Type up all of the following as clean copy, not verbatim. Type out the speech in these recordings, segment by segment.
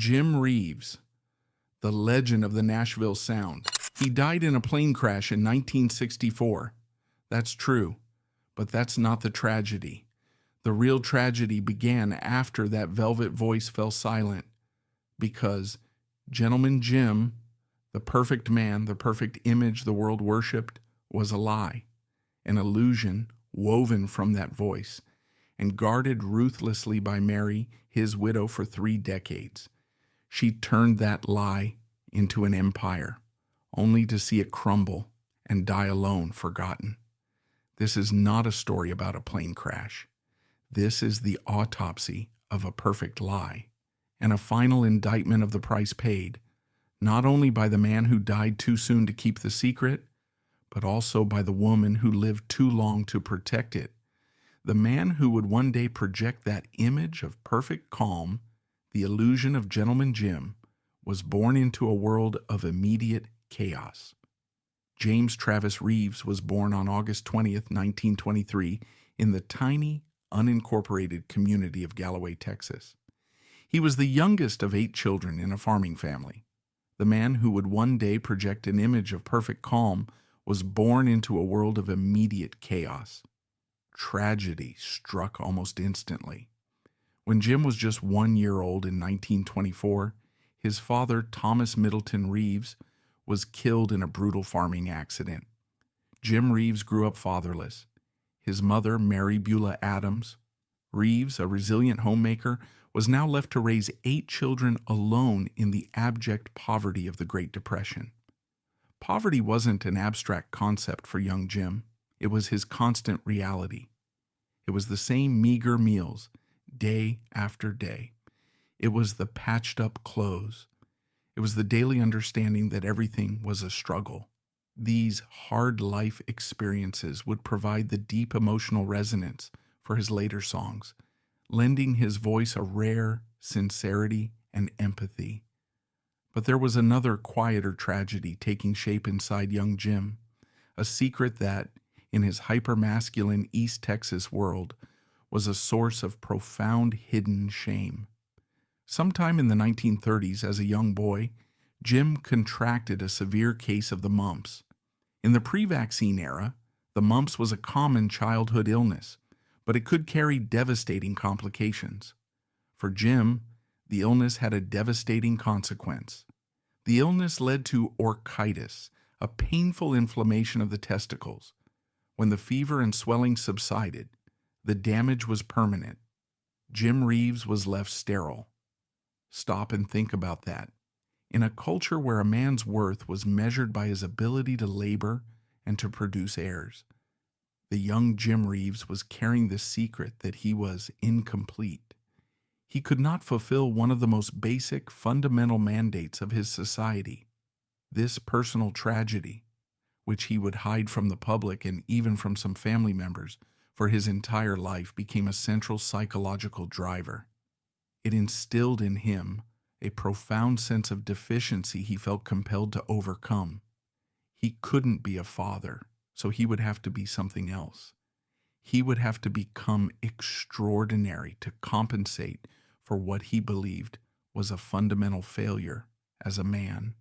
Jim Reeves, the legend of the Nashville Sound. He died in a plane crash in 1964. That's true, but that's not the tragedy. The real tragedy began after that velvet voice fell silent, because Gentleman Jim, the perfect man, the perfect image the world worshipped, was a lie, an illusion woven from that voice, and guarded ruthlessly by Mary, his widow, for 3 decades. She turned that lie into an empire, only to see it crumble and die alone, forgotten. This is not a story about a plane crash. This is the autopsy of a perfect lie, and a final indictment of the price paid, not only by the man who died too soon to keep the secret, but also by the woman who lived too long to protect it. The man who would one day project that image of perfect calm, the illusion of Gentleman Jim, was born into a world of immediate chaos. James Travis Reeves was born on August 20th, 1923, in the tiny, unincorporated community of Galloway, Texas. He was the youngest of 8 children in a farming family. The man who would one day project an image of perfect calm was born into a world of immediate chaos. Tragedy struck almost instantly. When Jim was just 1 year old in 1924, his father, Thomas Middleton Reeves, was killed in a brutal farming accident. Jim Reeves grew up fatherless. His mother, Mary Beulah Adams Reeves, a resilient homemaker, was now left to raise 8 children alone in the abject poverty of the Great Depression. Poverty wasn't an abstract concept for young Jim. It was his constant reality. It was the same meager meals, day after day. It was the patched-up clothes. It was the daily understanding that everything was a struggle. These hard life experiences would provide the deep emotional resonance for his later songs, lending his voice a rare sincerity and empathy. But there was another quieter tragedy taking shape inside young Jim, a secret that, in his hyper-masculine East Texas world, was a source of profound hidden shame. Sometime in the 1930s, as a young boy, Jim contracted a severe case of the mumps. In the pre-vaccine era, the mumps was a common childhood illness, but it could carry devastating complications. For Jim, the illness had a devastating consequence. The illness led to orchitis, a painful inflammation of the testicles. When the fever and swelling subsided, the damage was permanent. Jim Reeves was left sterile. Stop and think about that. In a culture where a man's worth was measured by his ability to labor and to produce heirs, the young Jim Reeves was carrying the secret that he was incomplete. He could not fulfill one of the most basic, fundamental mandates of his society. This personal tragedy, which he would hide from the public and even from some family members for his entire life, became a central psychological driver. It instilled in him a profound sense of deficiency he felt compelled to overcome. He couldn't be a father, so he would have to be something else. He would have to become extraordinary to compensate for what he believed was a fundamental failure as a man.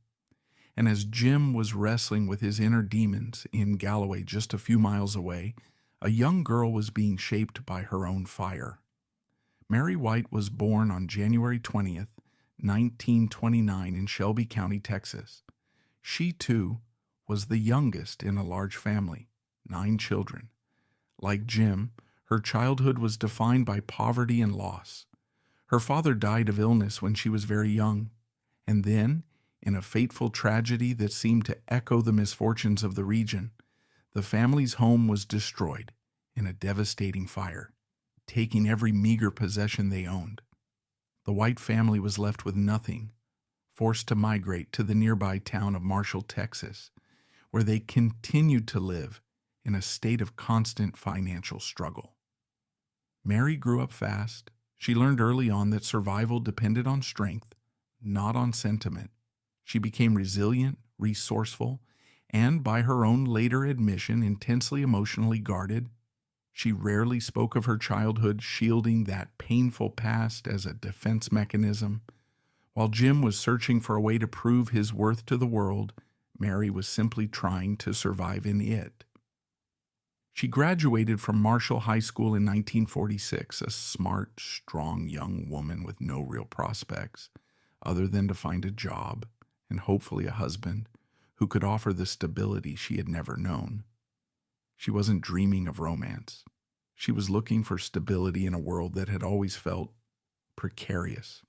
And as Jim was wrestling with his inner demons in Galloway, just a few miles away, a young girl was being shaped by her own fire. Mary White was born on January 20th, 1929 in Shelby County, Texas. She, too, was the youngest in a large family, 9 children. Like Jim, her childhood was defined by poverty and loss. Her father died of illness when she was very young, and then, in a fateful tragedy that seemed to echo the misfortunes of the region, the family's home was destroyed in a devastating fire, taking every meager possession they owned. The White family was left with nothing, forced to migrate to the nearby town of Marshall, Texas, where they continued to live in a state of constant financial struggle. Mary grew up fast. She learned early on that survival depended on strength, not on sentiment. She became resilient, resourceful, and, by her own later admission, intensely emotionally guarded. She rarely spoke of her childhood, shielding that painful past as a defense mechanism. While Jim was searching for a way to prove his worth to the world, Mary was simply trying to survive in it. She graduated from Marshall High School in 1946, a smart, strong young woman with no real prospects, other than to find a job and hopefully a husband who could offer the stability she had never known. She wasn't dreaming of romance. She was looking for stability in a world that had always felt precarious.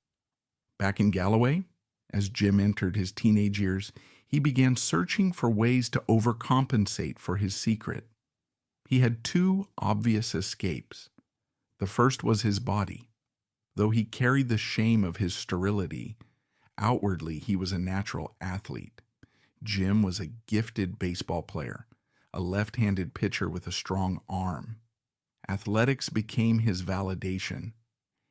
Back in Galloway, as Jim entered his teenage years, he began searching for ways to overcompensate for his secret. He had two obvious escapes. The first was his body. Though he carried the shame of his sterility, outwardly he was a natural athlete. Jim was a gifted baseball player, a left-handed pitcher with a strong arm. Athletics became his validation.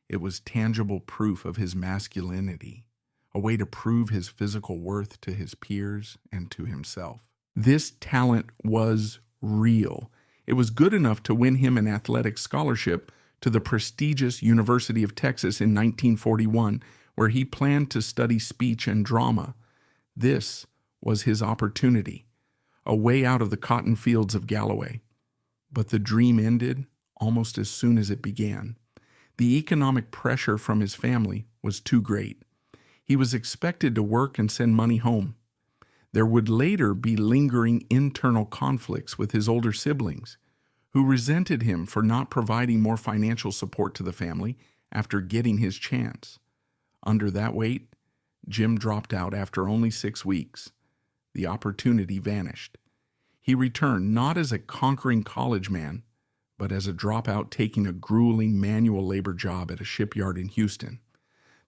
It was tangible proof of his masculinity, a way to prove his physical worth to his peers and to himself. This talent was real. It was good enough to win him an athletic scholarship to the prestigious University of Texas in 1941, where he planned to study speech and drama. This was his opportunity, a way out of the cotton fields of Galloway. But the dream ended almost as soon as it began. The economic pressure from his family was too great. He was expected to work and send money home. There would later be lingering internal conflicts with his older siblings, who resented him for not providing more financial support to the family after getting his chance. Under that weight, Jim dropped out after only 6 weeks. The opportunity vanished. He returned not as a conquering college man, but as a dropout taking a grueling manual labor job at a shipyard in Houston.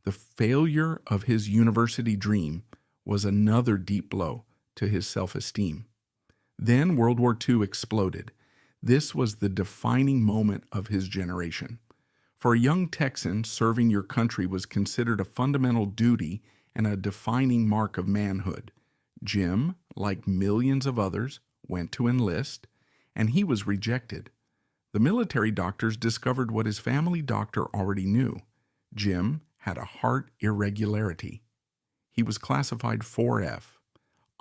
The failure of his university dream was another deep blow to his self-esteem. Then World War II exploded. This was the defining moment of his generation. For a young Texan, serving your country was considered a fundamental duty and a defining mark of manhood. Jim, like millions of others, went to enlist, and he was rejected. The military doctors discovered what his family doctor already knew. Jim had a heart irregularity. He was classified 4F,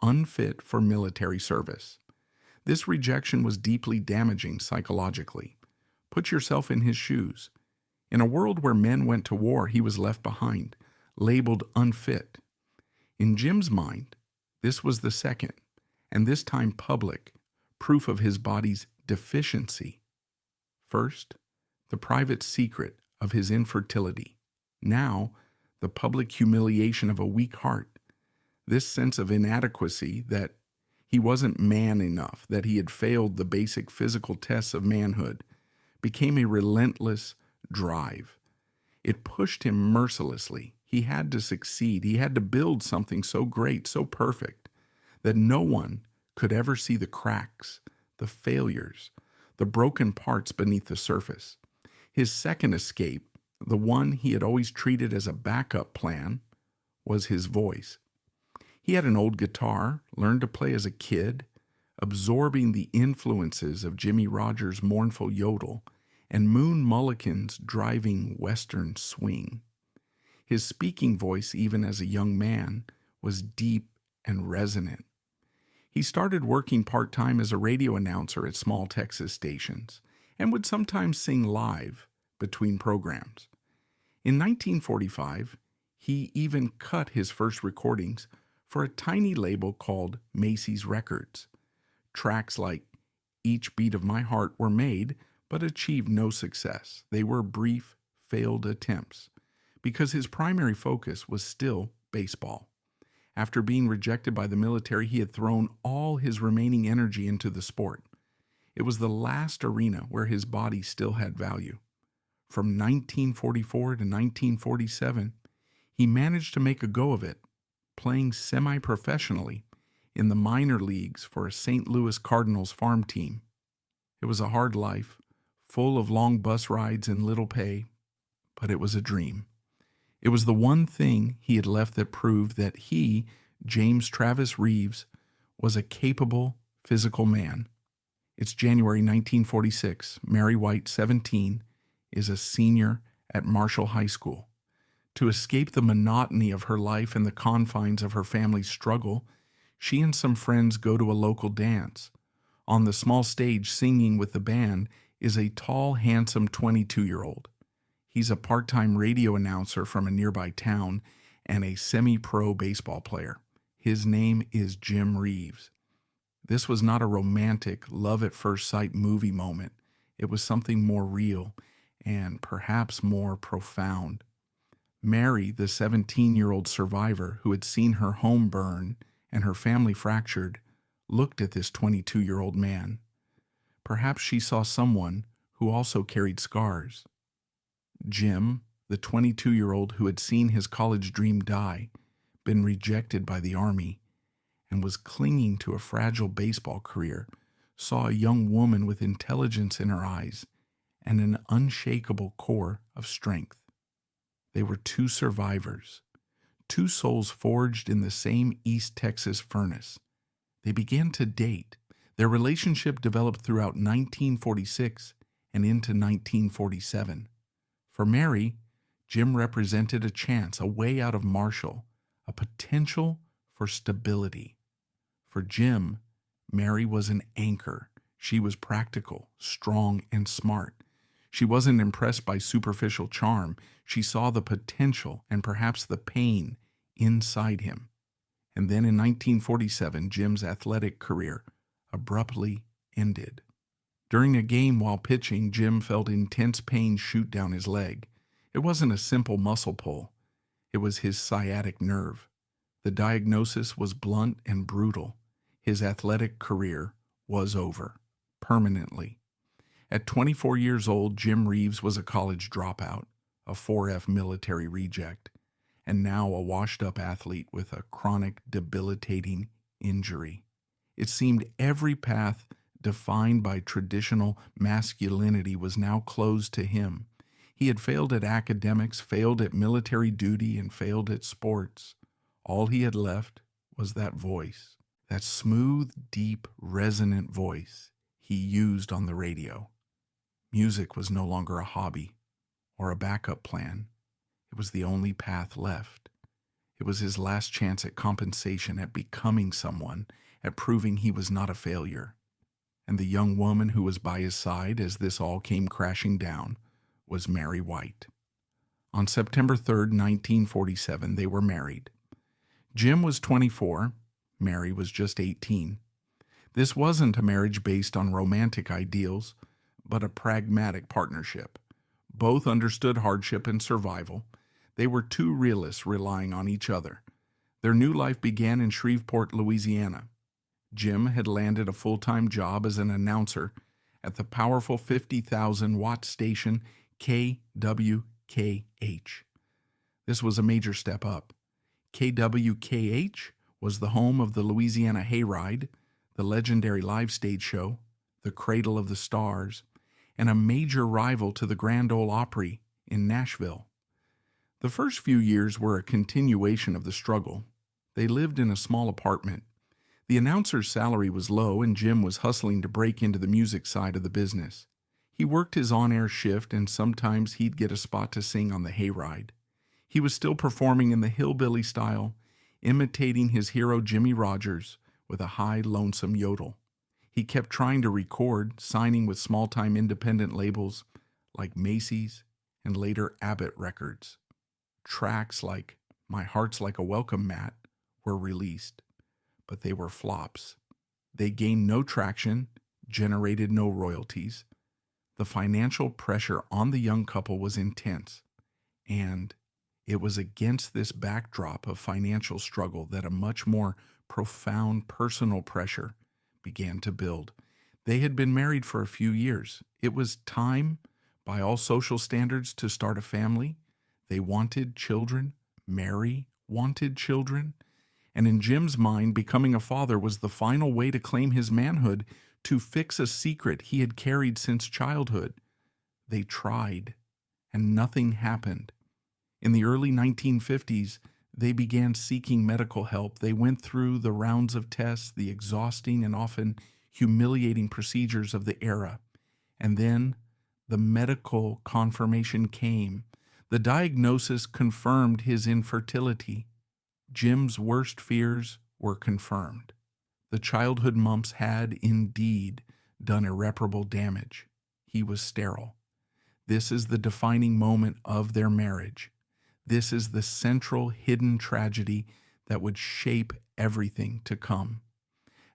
unfit for military service. This rejection was deeply damaging psychologically. Put yourself in his shoes. In a world where men went to war, he was left behind, labeled unfit. In Jim's mind, this was the second, and this time public, proof of his body's deficiency. First, the private secret of his infertility. Now, the public humiliation of a weak heart. This sense of inadequacy, that he wasn't man enough, that he had failed the basic physical tests of manhood, became a relentless drive. It pushed him mercilessly. He had to succeed. He had to build something so great, so perfect, that no one could ever see the cracks, the failures, the broken parts beneath the surface. His second escape, the one he had always treated as a backup plan, was his voice. He had an old guitar, learned to play as a kid, absorbing the influences of Jimmie Rodgers' mournful yodel and Moon Mullican's driving Western swing. His speaking voice, even as a young man, was deep and resonant. He started working part-time as a radio announcer at small Texas stations and would sometimes sing live between programs. In 1945, he even cut his first recordings for a tiny label called Macy's Records. Tracks like Each Beat of My Heart were made, but achieved no success. They were brief, failed attempts, because his primary focus was still baseball. After being rejected by the military, he had thrown all his remaining energy into the sport. It was the last arena where his body still had value. From 1944 to 1947, he managed to make a go of it, playing semi-professionally in the minor leagues for a St. Louis Cardinals farm team. It was a hard life, full of long bus rides and little pay, but it was a dream. It was the one thing he had left that proved that he, James Travis Reeves, was a capable physical man. It's January 1946. Mary White, 17, is a senior at Marshall High School. To escape the monotony of her life and the confines of her family's struggle, she and some friends go to a local dance. On the small stage singing with the band is a tall, handsome 22-year-old. He's a part-time radio announcer from a nearby town and a semi-pro baseball player. His name is Jim Reeves. This was not a romantic, love-at-first-sight movie moment. It was something more real and perhaps more profound. Mary, the 17-year-old survivor who had seen her home burn and her family fractured, looked at this 22-year-old man. Perhaps she saw someone who also carried scars. Jim, the 22-year-old who had seen his college dream die, been rejected by the Army, and was clinging to a fragile baseball career, saw a young woman with intelligence in her eyes and an unshakable core of strength. They were two survivors, two souls forged in the same East Texas furnace. They began to date. Their relationship developed throughout 1946 and into 1947. For Mary, Jim represented a chance, a way out of Marshall, a potential for stability. For Jim, Mary was an anchor. She was practical, strong, and smart. She wasn't impressed by superficial charm. She saw the potential and perhaps the pain inside him. And then in 1947, Jim's athletic career abruptly ended. During a game while pitching, Jim felt intense pain shoot down his leg. It wasn't a simple muscle pull. It was his sciatic nerve. The diagnosis was blunt and brutal. His athletic career was over, permanently. At 24 years old, Jim Reeves was a college dropout, a 4F military reject, and now a washed-up athlete with a chronic, debilitating injury. It seemed every path defined by traditional masculinity was now closed to him. He had failed at academics, failed at military duty, and failed at sports. All he had left was that voice, that smooth, deep, resonant voice he used on the radio. Music was no longer a hobby or a backup plan. It was the only path left. It was his last chance at compensation, at becoming someone, at proving he was not a failure. And the young woman who was by his side as this all came crashing down was Mary White. On September 3rd, 1947, they were married. Jim was 24, Mary was just 18. This wasn't a marriage based on romantic ideals, but a pragmatic partnership. Both understood hardship and survival. They were two realists relying on each other. Their new life began in Shreveport, Louisiana. Jim had landed a full-time job as an announcer at the powerful 50,000-watt station KWKH. This was a major step up. KWKH was the home of the Louisiana Hayride, the legendary live stage show, the Cradle of the Stars, and a major rival to the Grand Ole Opry in Nashville. The first few years were a continuation of the struggle. They lived in a small apartment. The announcer's salary was low, and Jim was hustling to break into the music side of the business. He worked his on-air shift, and sometimes he'd get a spot to sing on the Hayride. He was still performing in the hillbilly style, imitating his hero Jimmy Rogers with a high, lonesome yodel. He kept trying to record, signing with small-time independent labels like Macy's and later Abbott Records. Tracks like My Heart's Like a Welcome Mat were released, but they were flops. They gained no traction, generated no royalties. The financial pressure on the young couple was intense, and it was against this backdrop of financial struggle that a much more profound personal pressure began to build. They had been married for a few years. It was time, by all social standards, to start a family. They wanted children. Mary wanted children. And in Jim's mind, becoming a father was the final way to claim his manhood, to fix a secret he had carried since childhood. They tried, and nothing happened. In the early 1950s, they began seeking medical help. They went through the rounds of tests, the exhausting and often humiliating procedures of the era. And then the medical confirmation came. The diagnosis confirmed his infertility. Jim's worst fears were confirmed. The childhood mumps had, indeed, done irreparable damage. He was sterile. This is the defining moment of their marriage. This is the central hidden tragedy that would shape everything to come.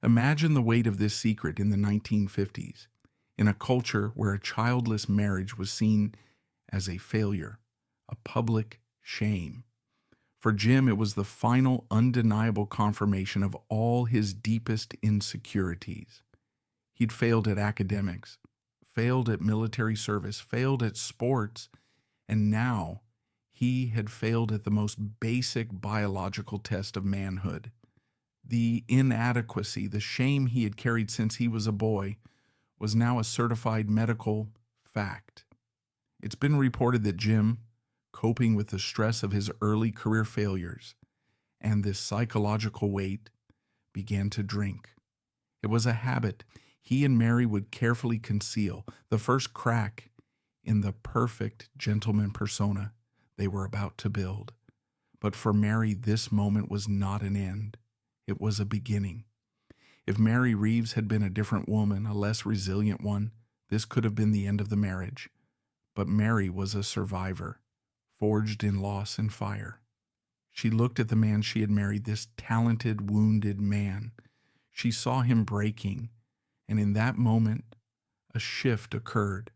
Imagine the weight of this secret in the 1950s, in a culture where a childless marriage was seen as a failure, a public shame. For Jim, it was the final undeniable confirmation of all his deepest insecurities. He'd failed at academics, failed at military service, failed at sports, and now he had failed at the most basic biological test of manhood. The inadequacy, the shame he had carried since he was a boy, was now a certified medical fact. It's been reported that Jim, coping with the stress of his early career failures and this psychological weight, began to drink. It was a habit he and Mary would carefully conceal, the first crack in the perfect gentleman persona they were about to build. But for Mary, this moment was not an end. It was a beginning. If Mary Reeves had been a different woman, a less resilient one, this could have been the end of the marriage. But Mary was a survivor, forged in loss and fire. She looked at the man she had married, this talented, wounded man. She saw him breaking, and in that moment, a shift occurred.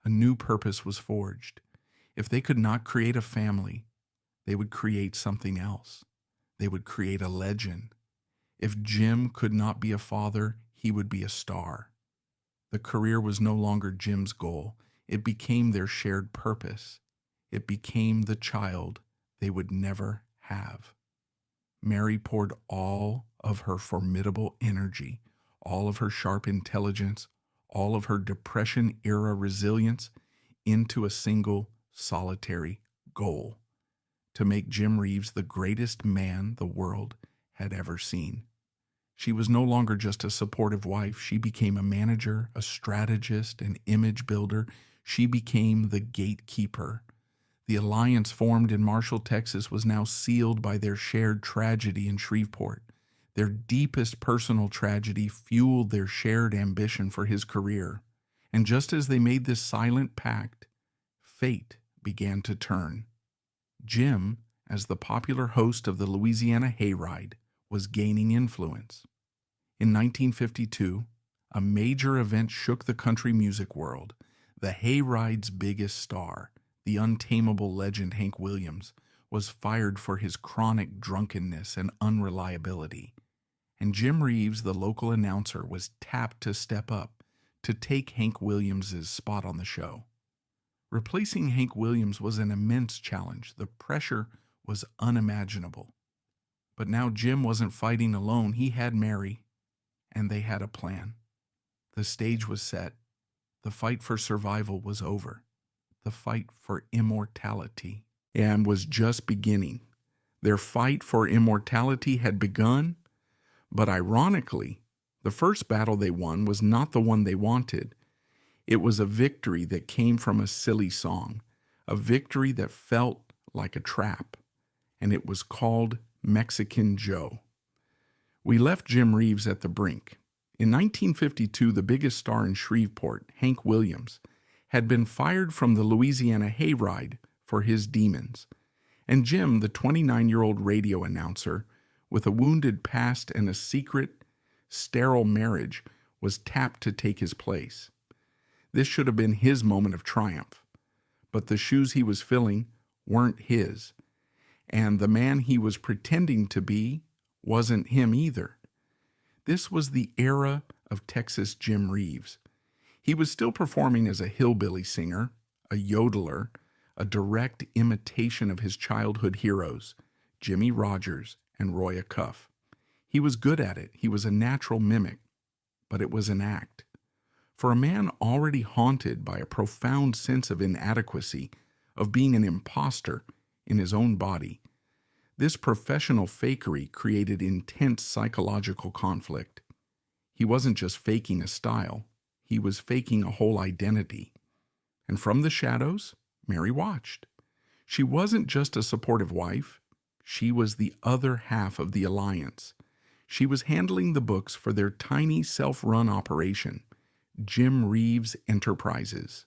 A new purpose was forged. If they could not create a family, they would create something else. They would create a legend. If Jim could not be a father, he would be a star. The career was no longer Jim's goal. It became their shared purpose. It became the child they would never have. Mary poured all of her formidable energy, all of her sharp intelligence, all of her Depression-era resilience into a single, solitary goal: to make Jim Reeves the greatest man the world had ever seen. She was no longer just a supportive wife. She became a manager, a strategist, an image builder. She became the gatekeeper. The alliance formed in Marshall, Texas was now sealed by their shared tragedy in Shreveport. Their deepest personal tragedy fueled their shared ambition for his career. And just as they made this silent pact, fate began to turn. Jim, as the popular host of the Louisiana Hayride, was gaining influence. In 1952, a major event shook the country music world. The Hayride's biggest star, the untamable legend Hank Williams, was fired for his chronic drunkenness and unreliability. And Jim Reeves, the local announcer, was tapped to step up, to take Hank Williams' spot on the show. Replacing Hank Williams was an immense challenge. The pressure was unimaginable. But now Jim wasn't fighting alone. He had Mary, and they had a plan. The stage was set. The fight for survival was over. The fight for immortality and was just beginning. Their fight for immortality had begun, but ironically, the first battle they won was not the one they wanted. It was a victory that came from a silly song, a victory that felt like a trap, and it was called Mexican Joe. We left Jim Reeves at the brink. In 1952, the biggest star in Shreveport, Hank Williams, had been fired from the Louisiana Hayride for his demons, and Jim, the 29-year-old radio announcer, with a wounded past and a secret, sterile marriage, was tapped to take his place. This should have been his moment of triumph, but the shoes he was filling weren't his, and the man he was pretending to be wasn't him either. This was the era of Texas Jim Reeves. He was still performing as a hillbilly singer, a yodeler, a direct imitation of his childhood heroes, Jimmy Rogers and Roy Acuff. He was good at it. He was a natural mimic, but it was an act. For a man already haunted by a profound sense of inadequacy, of being an imposter in his own body, this professional fakery created intense psychological conflict. He wasn't just faking a style, he was faking a whole identity. And from the shadows, Mary watched. She wasn't just a supportive wife, she was the other half of the alliance. She was handling the books for their tiny self-run operation, Jim Reeves Enterprises.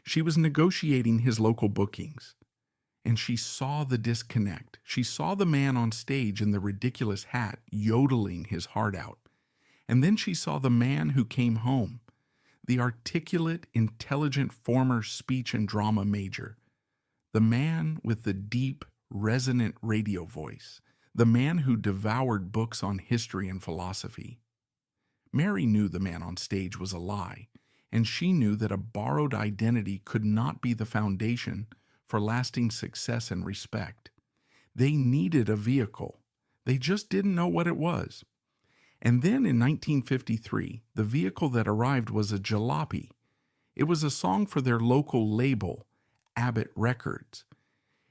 She was negotiating his local bookings. And she saw the disconnect. She saw the man on stage in the ridiculous hat yodeling his heart out. And then she saw the man who came home, the articulate, intelligent former speech and drama major, the man with the deep, resonant radio voice, the man who devoured books on history and philosophy. Mary knew the man on stage was a lie, and she knew that a borrowed identity could not be the foundation for lasting success and respect. They needed a vehicle. They just didn't know what it was. And then in 1953, the vehicle that arrived was a jalopy. It was a song for their local label, Abbott Records.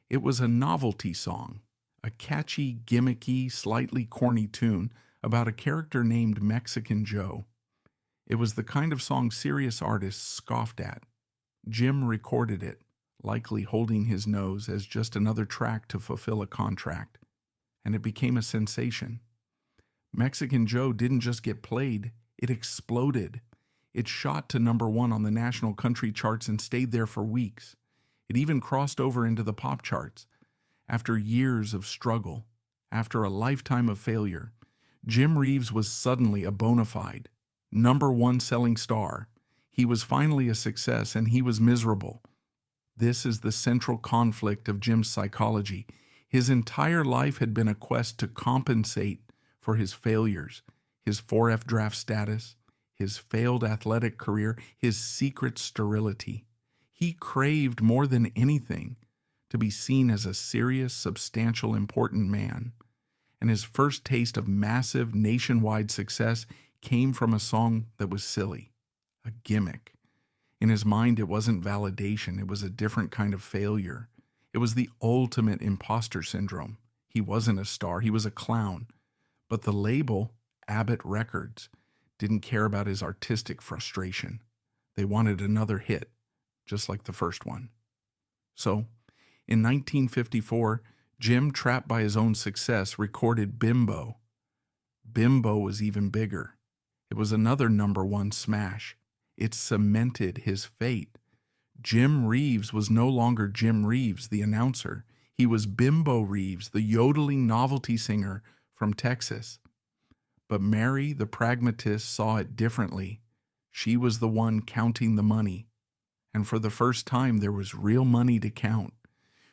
It was a novelty song, a catchy, gimmicky, slightly corny tune about a character named Mexican Joe. It was the kind of song serious artists scoffed at. Jim recorded it, likely holding his nose as just another track to fulfill a contract, and it became a sensation. Mexican Joe didn't just get played, it exploded. It shot to #1 on the national country charts and stayed there for weeks. It even crossed over into the pop charts. After years of struggle, after a lifetime of failure, Jim Reeves was suddenly a bona fide #1 selling star. He was finally a success, and he was miserable. This is the central conflict of Jim's psychology. His entire life had been a quest to compensate for his failures, his 4F draft status, his failed athletic career, his secret sterility. He craved more than anything to be seen as a serious, substantial, important man. And his first taste of massive nationwide success came from a song that was silly, a gimmick. In his mind, it wasn't validation. It was a different kind of failure. It was the ultimate imposter syndrome. He wasn't a star. He was a clown. But the label, Abbott Records, didn't care about his artistic frustration. They wanted another hit, just like the first one. So, in 1954, Jim, trapped by his own success, recorded Bimbo. Bimbo was even bigger. It was another #1 smash. It cemented his fate. Jim Reeves was no longer Jim Reeves, the announcer. He was Bimbo Reeves, the yodeling novelty singer from Texas. But Mary, the pragmatist, saw it differently. She was the one counting the money. And for the first time, there was real money to count.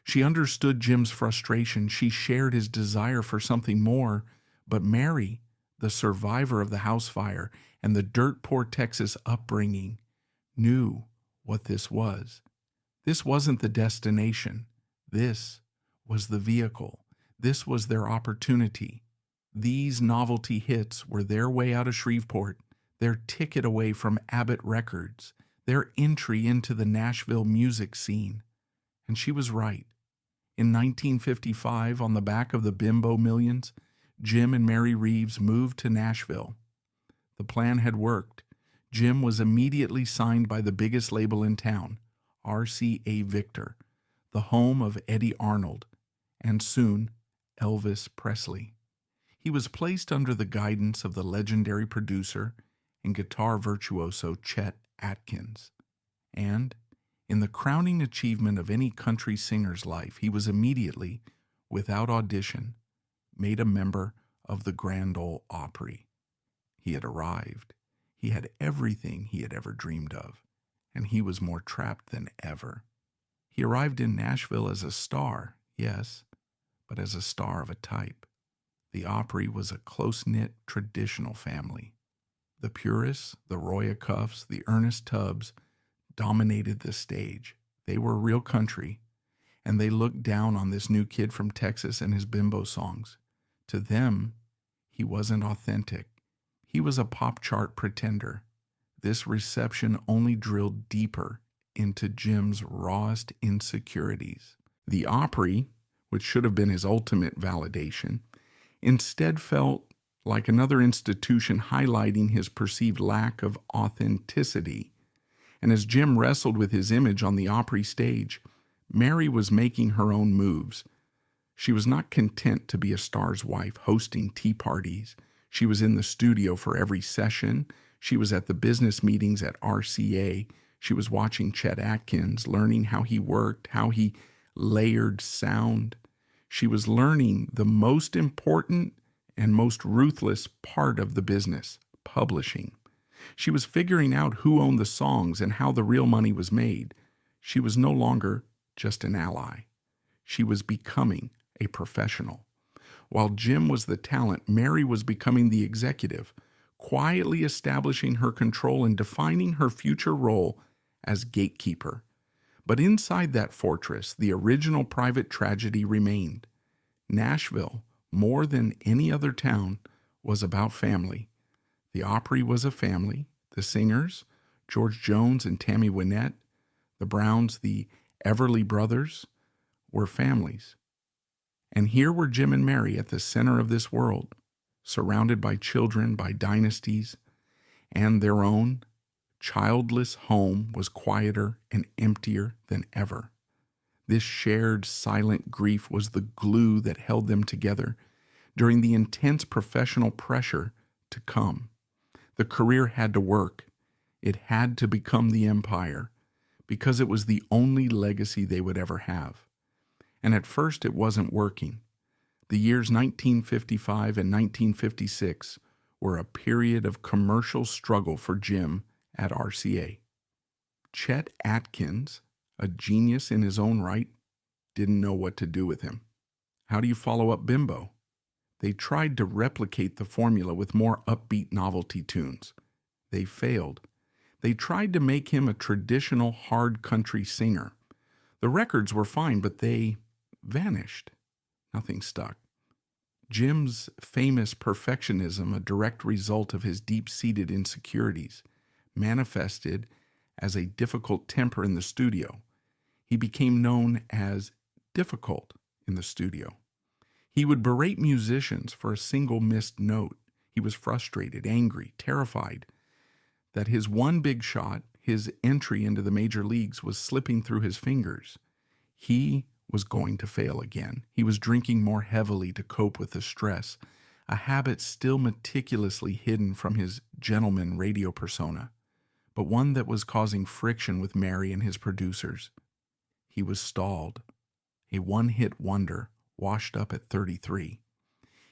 She understood Jim's frustration. She shared his desire for something more. But Mary, the survivor of the house fire and the dirt-poor Texas upbringing, knew what this was. This wasn't the destination. This was the vehicle. This was their opportunity. These novelty hits were their way out of Shreveport, their ticket away from Abbott Records, their entry into the Nashville music scene. And she was right. In 1955, on the back of the Bimbo millions, Jim and Mary Reeves moved to Nashville. The plan had worked. Jim was immediately signed by the biggest label in town, RCA Victor, the home of Eddie Arnold, and soon Elvis Presley. He was placed under the guidance of the legendary producer and guitar virtuoso Chet Atkins. And, in the crowning achievement of any country singer's life, he was immediately, without audition, made a member of the Grand Ole Opry. He had arrived. He had everything he had ever dreamed of, and he was more trapped than ever. He arrived in Nashville as a star, yes, but as a star of a type. The Opry was a close-knit, traditional family. The purists, the Roy Acuffs, the Ernest Tubbs dominated the stage. They were real country, and they looked down on this new kid from Texas and his bimbo songs. To them, he wasn't authentic. He was a pop chart pretender. This reception only drilled deeper into Jim's rawest insecurities. The Opry, which should have been his ultimate validation, instead felt like another institution highlighting his perceived lack of authenticity. And as Jim wrestled with his image on the Opry stage, Mary was making her own moves. She was not content to be a star's wife, hosting tea parties. She was in the studio for every session. She was at the business meetings at RCA. She was watching Chet Atkins, learning how he worked, how he layered sound. She was learning the most important and most ruthless part of the business, publishing. She was figuring out who owned the songs and how the real money was made. She was no longer just an ally. She was becoming a professional. While Jim was the talent, Mary was becoming the executive, quietly establishing her control and defining her future role as gatekeeper. But inside that fortress, the original private tragedy remained. Nashville, more than any other town, was about family. The Opry was a family. The singers, George Jones and Tammy Wynette, the Browns, the Everly Brothers, were families. And here were Jim and Mary at the center of this world, surrounded by children, by dynasties, and their own childless home was quieter and emptier than ever. This shared silent grief was the glue that held them together during the intense professional pressure to come. The career had to work. It had to become the empire, because it was the only legacy they would ever have. And at first it wasn't working. The years 1955 and 1956 were a period of commercial struggle for Jim at RCA. Chet Atkins, a genius in his own right, didn't know what to do with him. How do you follow up Bimbo? They tried to replicate the formula with more upbeat novelty tunes. They failed. They tried to make him a traditional hard country singer. The records were fine, but they vanished. Nothing stuck. Jim's famous perfectionism, a direct result of his deep-seated insecurities, manifested as a difficult temper in the studio. He became known as difficult in the studio. He would berate musicians for a single missed note. He was frustrated, angry, terrified that his one big shot, his entry into the major leagues, was slipping through his fingers. He was going to fail again. He was drinking more heavily to cope with the stress, a habit still meticulously hidden from his gentleman radio persona, but one that was causing friction with Mary and his producers. He was stalled, a one-hit wonder, washed up at 33.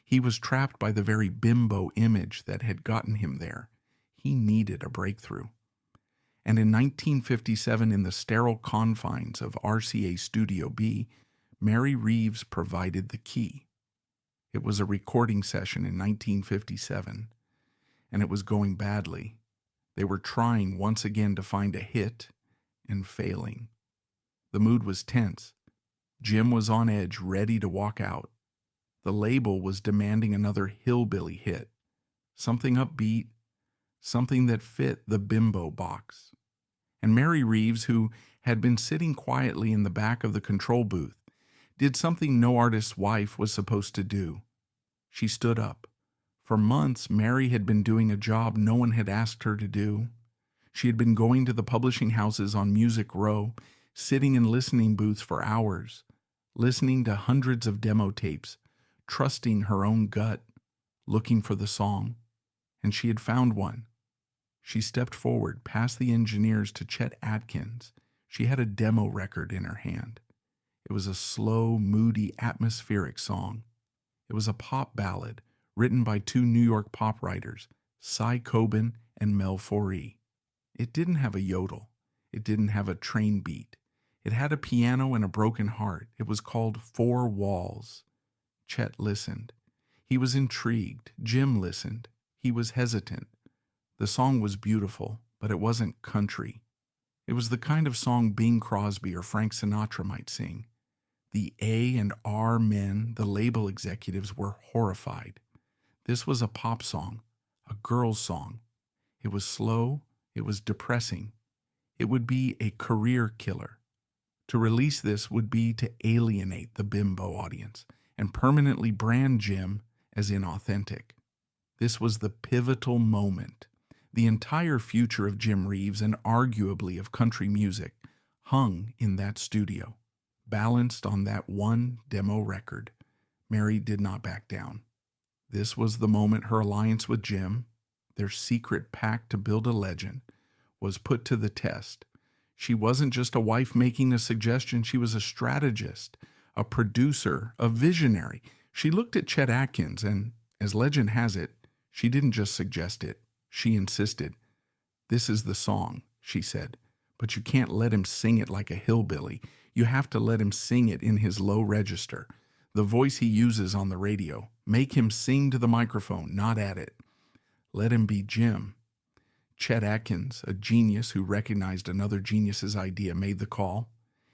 He was trapped by the very bimbo image that had gotten him there. He needed a breakthrough. And in 1957, in the sterile confines of RCA Studio B, Mary Reeves provided the key. It was a recording session in 1957, and it was going badly. They were trying once again to find a hit and failing. The mood was tense. Jim was on edge, ready to walk out. The label was demanding another hillbilly hit, something upbeat, something that fit the bimbo box. And Mary Reeves, who had been sitting quietly in the back of the control booth, did something no artist's wife was supposed to do. She stood up. For months, Mary had been doing a job no one had asked her to do. She had been going to the publishing houses on Music Row, sitting in listening booths for hours, listening to hundreds of demo tapes, trusting her own gut, looking for the song. And she had found one. She stepped forward, past the engineers, to Chet Atkins. She had a demo record in her hand. It was a slow, moody, atmospheric song. It was a pop ballad written by two New York pop writers, Cy Coben and Mel Foree. It didn't have a yodel. It didn't have a train beat. It had a piano and a broken heart. It was called Four Walls. Chet listened. He was intrigued. Jim listened. He was hesitant. The song was beautiful, but it wasn't country. It was the kind of song Bing Crosby or Frank Sinatra might sing. The A&R men, the label executives, were horrified. This was a pop song, a girl's song. It was slow. It was depressing. It would be a career killer. To release this would be to alienate the bimbo audience and permanently brand Jim as inauthentic. This was the pivotal moment. The entire future of Jim Reeves, and arguably of country music, hung in that studio. balanced on that one demo record. Mary did not back down. This was the moment her alliance with Jim, their secret pact to build a legend, was put to the test. She wasn't just a wife making a suggestion, she was a strategist, a producer, a visionary. She looked at Chet Atkins and, as legend has it, she didn't just suggest it, she insisted. "This is the song," she said, "but you can't let him sing it like a hillbilly. You have to let him sing it in his low register, the voice he uses on the radio. Make him sing to the microphone, not at it. Let him be Jim." Chet Atkins, a genius who recognized another genius's idea, made the call.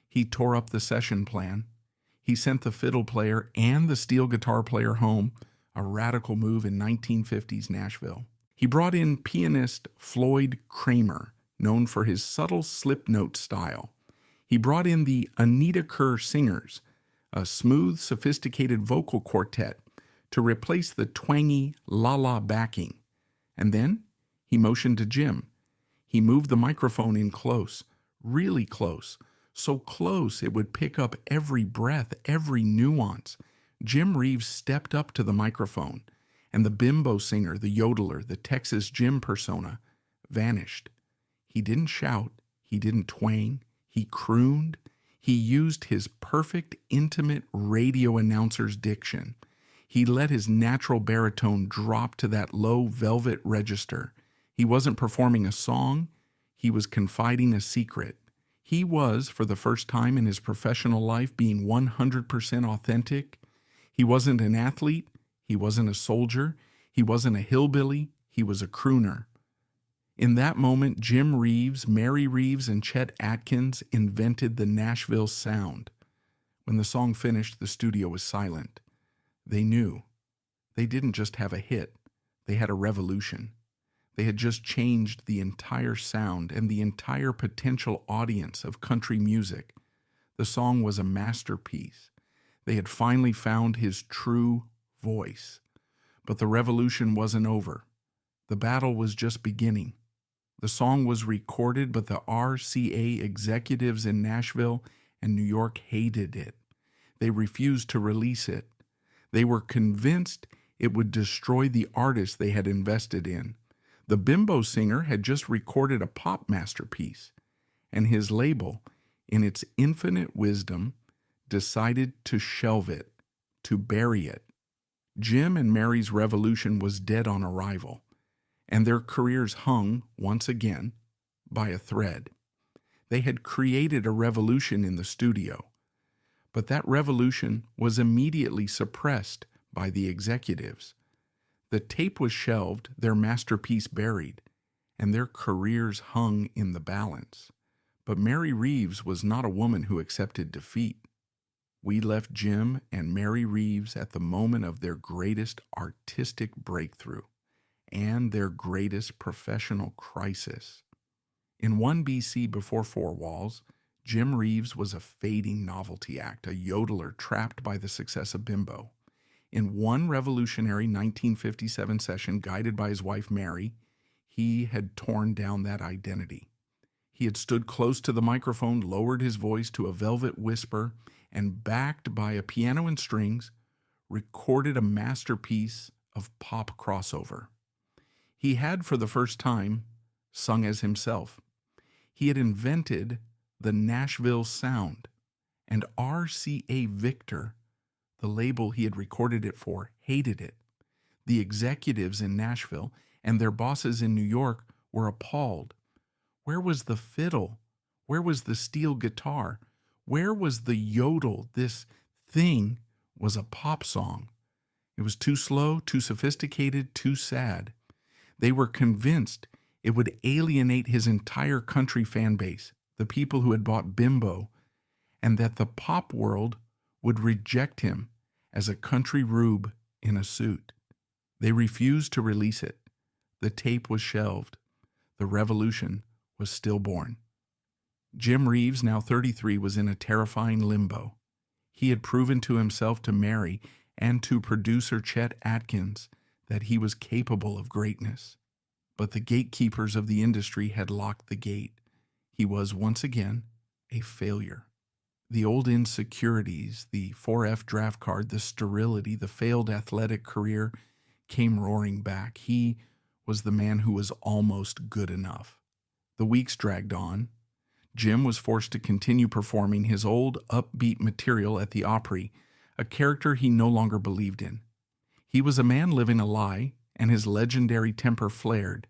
He tore up the session plan. He sent the fiddle player and the steel guitar player home, a radical move in 1950s Nashville. He brought in pianist Floyd Kramer, known for his subtle slip note style. He brought in the Anita Kerr Singers, a smooth, sophisticated vocal quartet, to replace the twangy la-la backing. And then he motioned to Jim. He moved the microphone in close, really close, so close it would pick up every breath, every nuance. Jim Reeves stepped up to the microphone, and the bimbo singer, the yodeler, the Texas Jim persona, vanished. He didn't shout, he didn't twang, he crooned. He used his perfect, intimate radio announcer's diction. He let his natural baritone drop to that low velvet register. He wasn't performing a song, he was confiding a secret. He was, for the first time in his professional life, being 100% authentic. He wasn't an athlete, he wasn't a soldier, he wasn't a hillbilly, he was a crooner. In that moment, Jim Reeves, Mary Reeves, and Chet Atkins invented the Nashville sound. When the song finished, the studio was silent. They knew. They didn't just have a hit, they had a revolution. They had just changed the entire sound and the entire potential audience of country music. The song was a masterpiece. They had finally found his true voice. But the revolution wasn't over. The battle was just beginning. The song was recorded, but the RCA executives in Nashville and New York hated it. They refused to release it. They were convinced it would destroy the artist they had invested in. The bimbo singer had just recorded a pop masterpiece, and his label, in its infinite wisdom, decided to shelve it, to bury it. Jim and Mary's revolution was dead on arrival, and their careers hung, once again, by a thread. They had created a revolution in the studio, but that revolution was immediately suppressed by the executives. The tape was shelved, their masterpiece buried, and their careers hung in the balance. But Mary Reeves was not a woman who accepted defeat. We left Jim and Mary Reeves at the moment of their greatest artistic breakthrough and their greatest professional crisis. In 1 BC before four walls, Jim Reeves was a fading novelty act, a yodeler trapped by the success of bimbo. In one revolutionary 1957 session guided by his wife Mary, he had torn down that identity. He had stood close to the microphone, lowered his voice to a velvet whisper, and backed by a piano and strings, recorded a masterpiece of pop crossover. He had, for the first time, sung as himself. He had invented the Nashville sound, and RCA Victor, the label he had recorded it for, hated it. The executives in Nashville and their bosses in New York were appalled. Where was the fiddle? Where was the steel guitar? Where was the yodel? This thing was a pop song. It was too slow, too sophisticated, too sad. They were convinced it would alienate his entire country fan base, the people who had bought bimbo, and that the pop world would reject him as a country rube in a suit. They refused to release it. The tape was shelved. The revolution was stillborn. Jim Reeves, now 33, was in a terrifying limbo. He had proven to himself, to Mary, and to producer Chet Atkins that he was capable of greatness. But the gatekeepers of the industry had locked the gate. He was once again a failure. The old insecurities, the 4F draft card, the sterility, the failed athletic career came roaring back. He was the man who was almost good enough. The weeks dragged on. Jim was forced to continue performing his old upbeat material at the Opry, a character he no longer believed in. He was a man living a lie, and his legendary temper flared.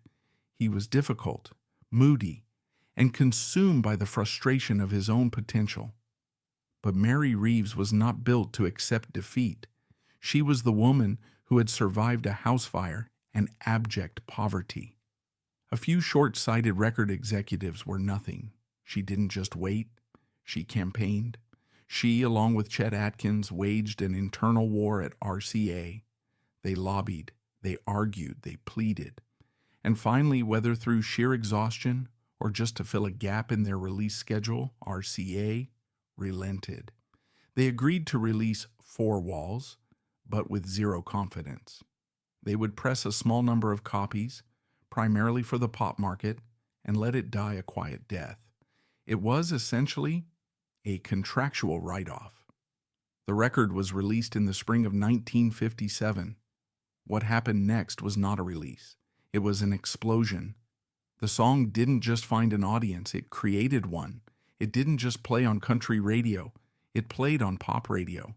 He was difficult, moody, and consumed by the frustration of his own potential. But Mary Reeves was not built to accept defeat. She was the woman who had survived a house fire and abject poverty. A few short-sighted record executives were nothing. She didn't just wait, she campaigned. She, along with Chet Atkins, waged an internal war at RCA. They lobbied, they argued, they pleaded. And finally, whether through sheer exhaustion or just to fill a gap in their release schedule, RCA relented. They agreed to release 4 Walls, but with zero confidence. They would press a small number of copies, primarily for the pop market, and let it die a quiet death. It was essentially a contractual write-off. The record was released in the spring of 1957. What happened next was not a release. It was an explosion. The song didn't just find an audience, it created one. It didn't just play on country radio, it played on pop radio.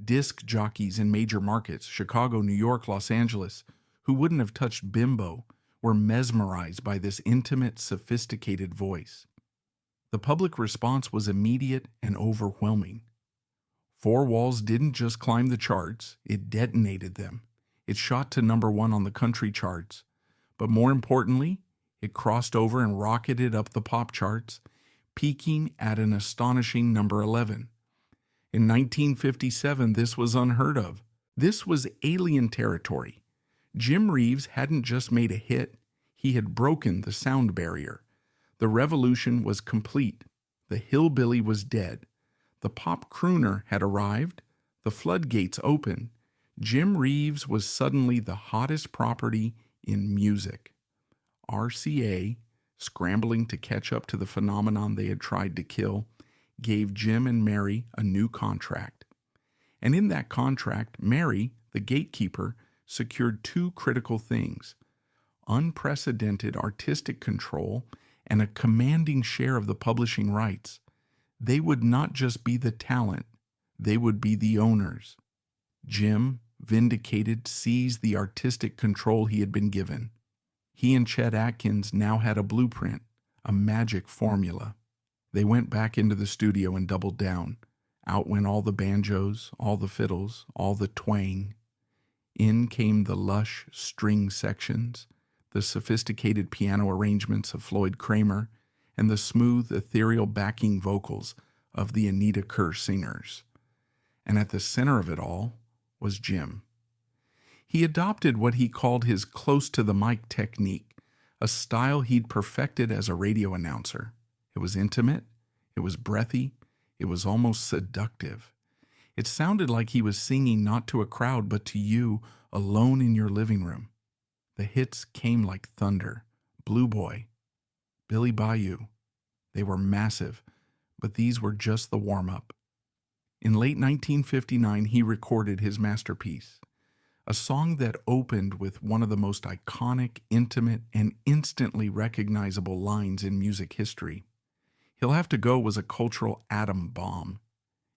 Disc jockeys in major markets, Chicago, New York, Los Angeles, who wouldn't have touched Bimbo, were mesmerized by this intimate, sophisticated voice. The public response was immediate and overwhelming. 4 Walls didn't just climb the charts, it detonated them. It shot to #1 on the country charts. But more importantly, it crossed over and rocketed up the pop charts, peaking at an astonishing #11. In 1957, this was unheard of. This was alien territory. Jim Reeves hadn't just made a hit, he had broken the sound barrier. The revolution was complete. The hillbilly was dead. The pop crooner had arrived. The floodgates opened. Jim Reeves was suddenly the hottest property in music. RCA, scrambling to catch up to the phenomenon they had tried to kill, gave Jim and Mary a new contract. And in that contract, Mary, the gatekeeper, secured 2 critical things: unprecedented artistic control and a commanding share of the publishing rights. They would not just be the talent, they would be the owners. Jim, vindicated, seized the artistic control he had been given. He and Chet Atkins now had a blueprint, a magic formula. They went back into the studio and doubled down. Out went all the banjos, all the fiddles, all the twang. In came the lush string sections, the sophisticated piano arrangements of Floyd Kramer, and the smooth, ethereal backing vocals of the Anita Kerr singers. And at the center of it all was Jim. He adopted what he called his close-to-the-mic technique, a style he'd perfected as a radio announcer. It was intimate, it was breathy, it was almost seductive. It sounded like he was singing not to a crowd, but to you, alone in your living room. The hits came like thunder. Blue Boy, Billy Bayou. They were massive, but these were just the warm-up. In late 1959, he recorded his masterpiece, a song that opened with one of the most iconic, intimate, and instantly recognizable lines in music history. He'll Have to Go was a cultural atom bomb.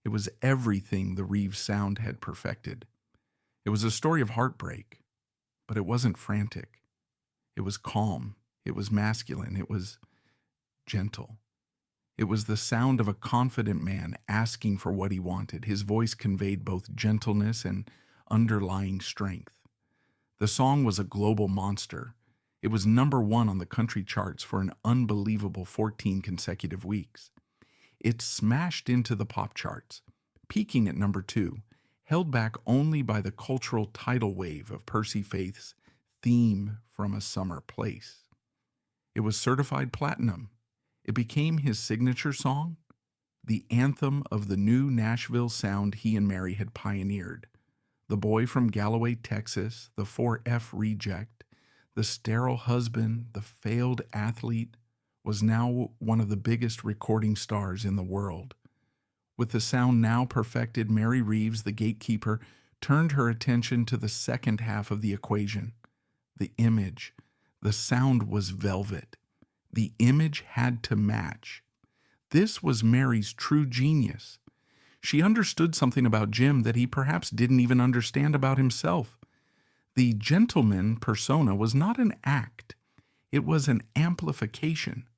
It was everything the Reeves sound had perfected. It was a story of heartbreak, but it wasn't frantic. It was calm. It was masculine. It was gentle. It was the sound of a confident man asking for what he wanted. His voice conveyed both gentleness and underlying strength. The song was a global monster. It was #1 on the country charts for an unbelievable 14 consecutive weeks. It smashed into the pop charts, peaking at #2, held back only by the cultural tidal wave of Percy Faith's Theme from a Summer Place. It was certified platinum. It became his signature song, the anthem of the new Nashville sound he and Mary had pioneered. The boy from Galloway, Texas, the 4F reject, the sterile husband, the failed athlete, was now one of the biggest recording stars in the world. With the sound now perfected, Mary Reeves, the gatekeeper, turned her attention to the second half of the equation, the image. The sound was velvet. The image had to match. This was Mary's true genius. She understood something about Jim that he perhaps didn't even understand about himself. The gentleman persona was not an act. It was an amplification.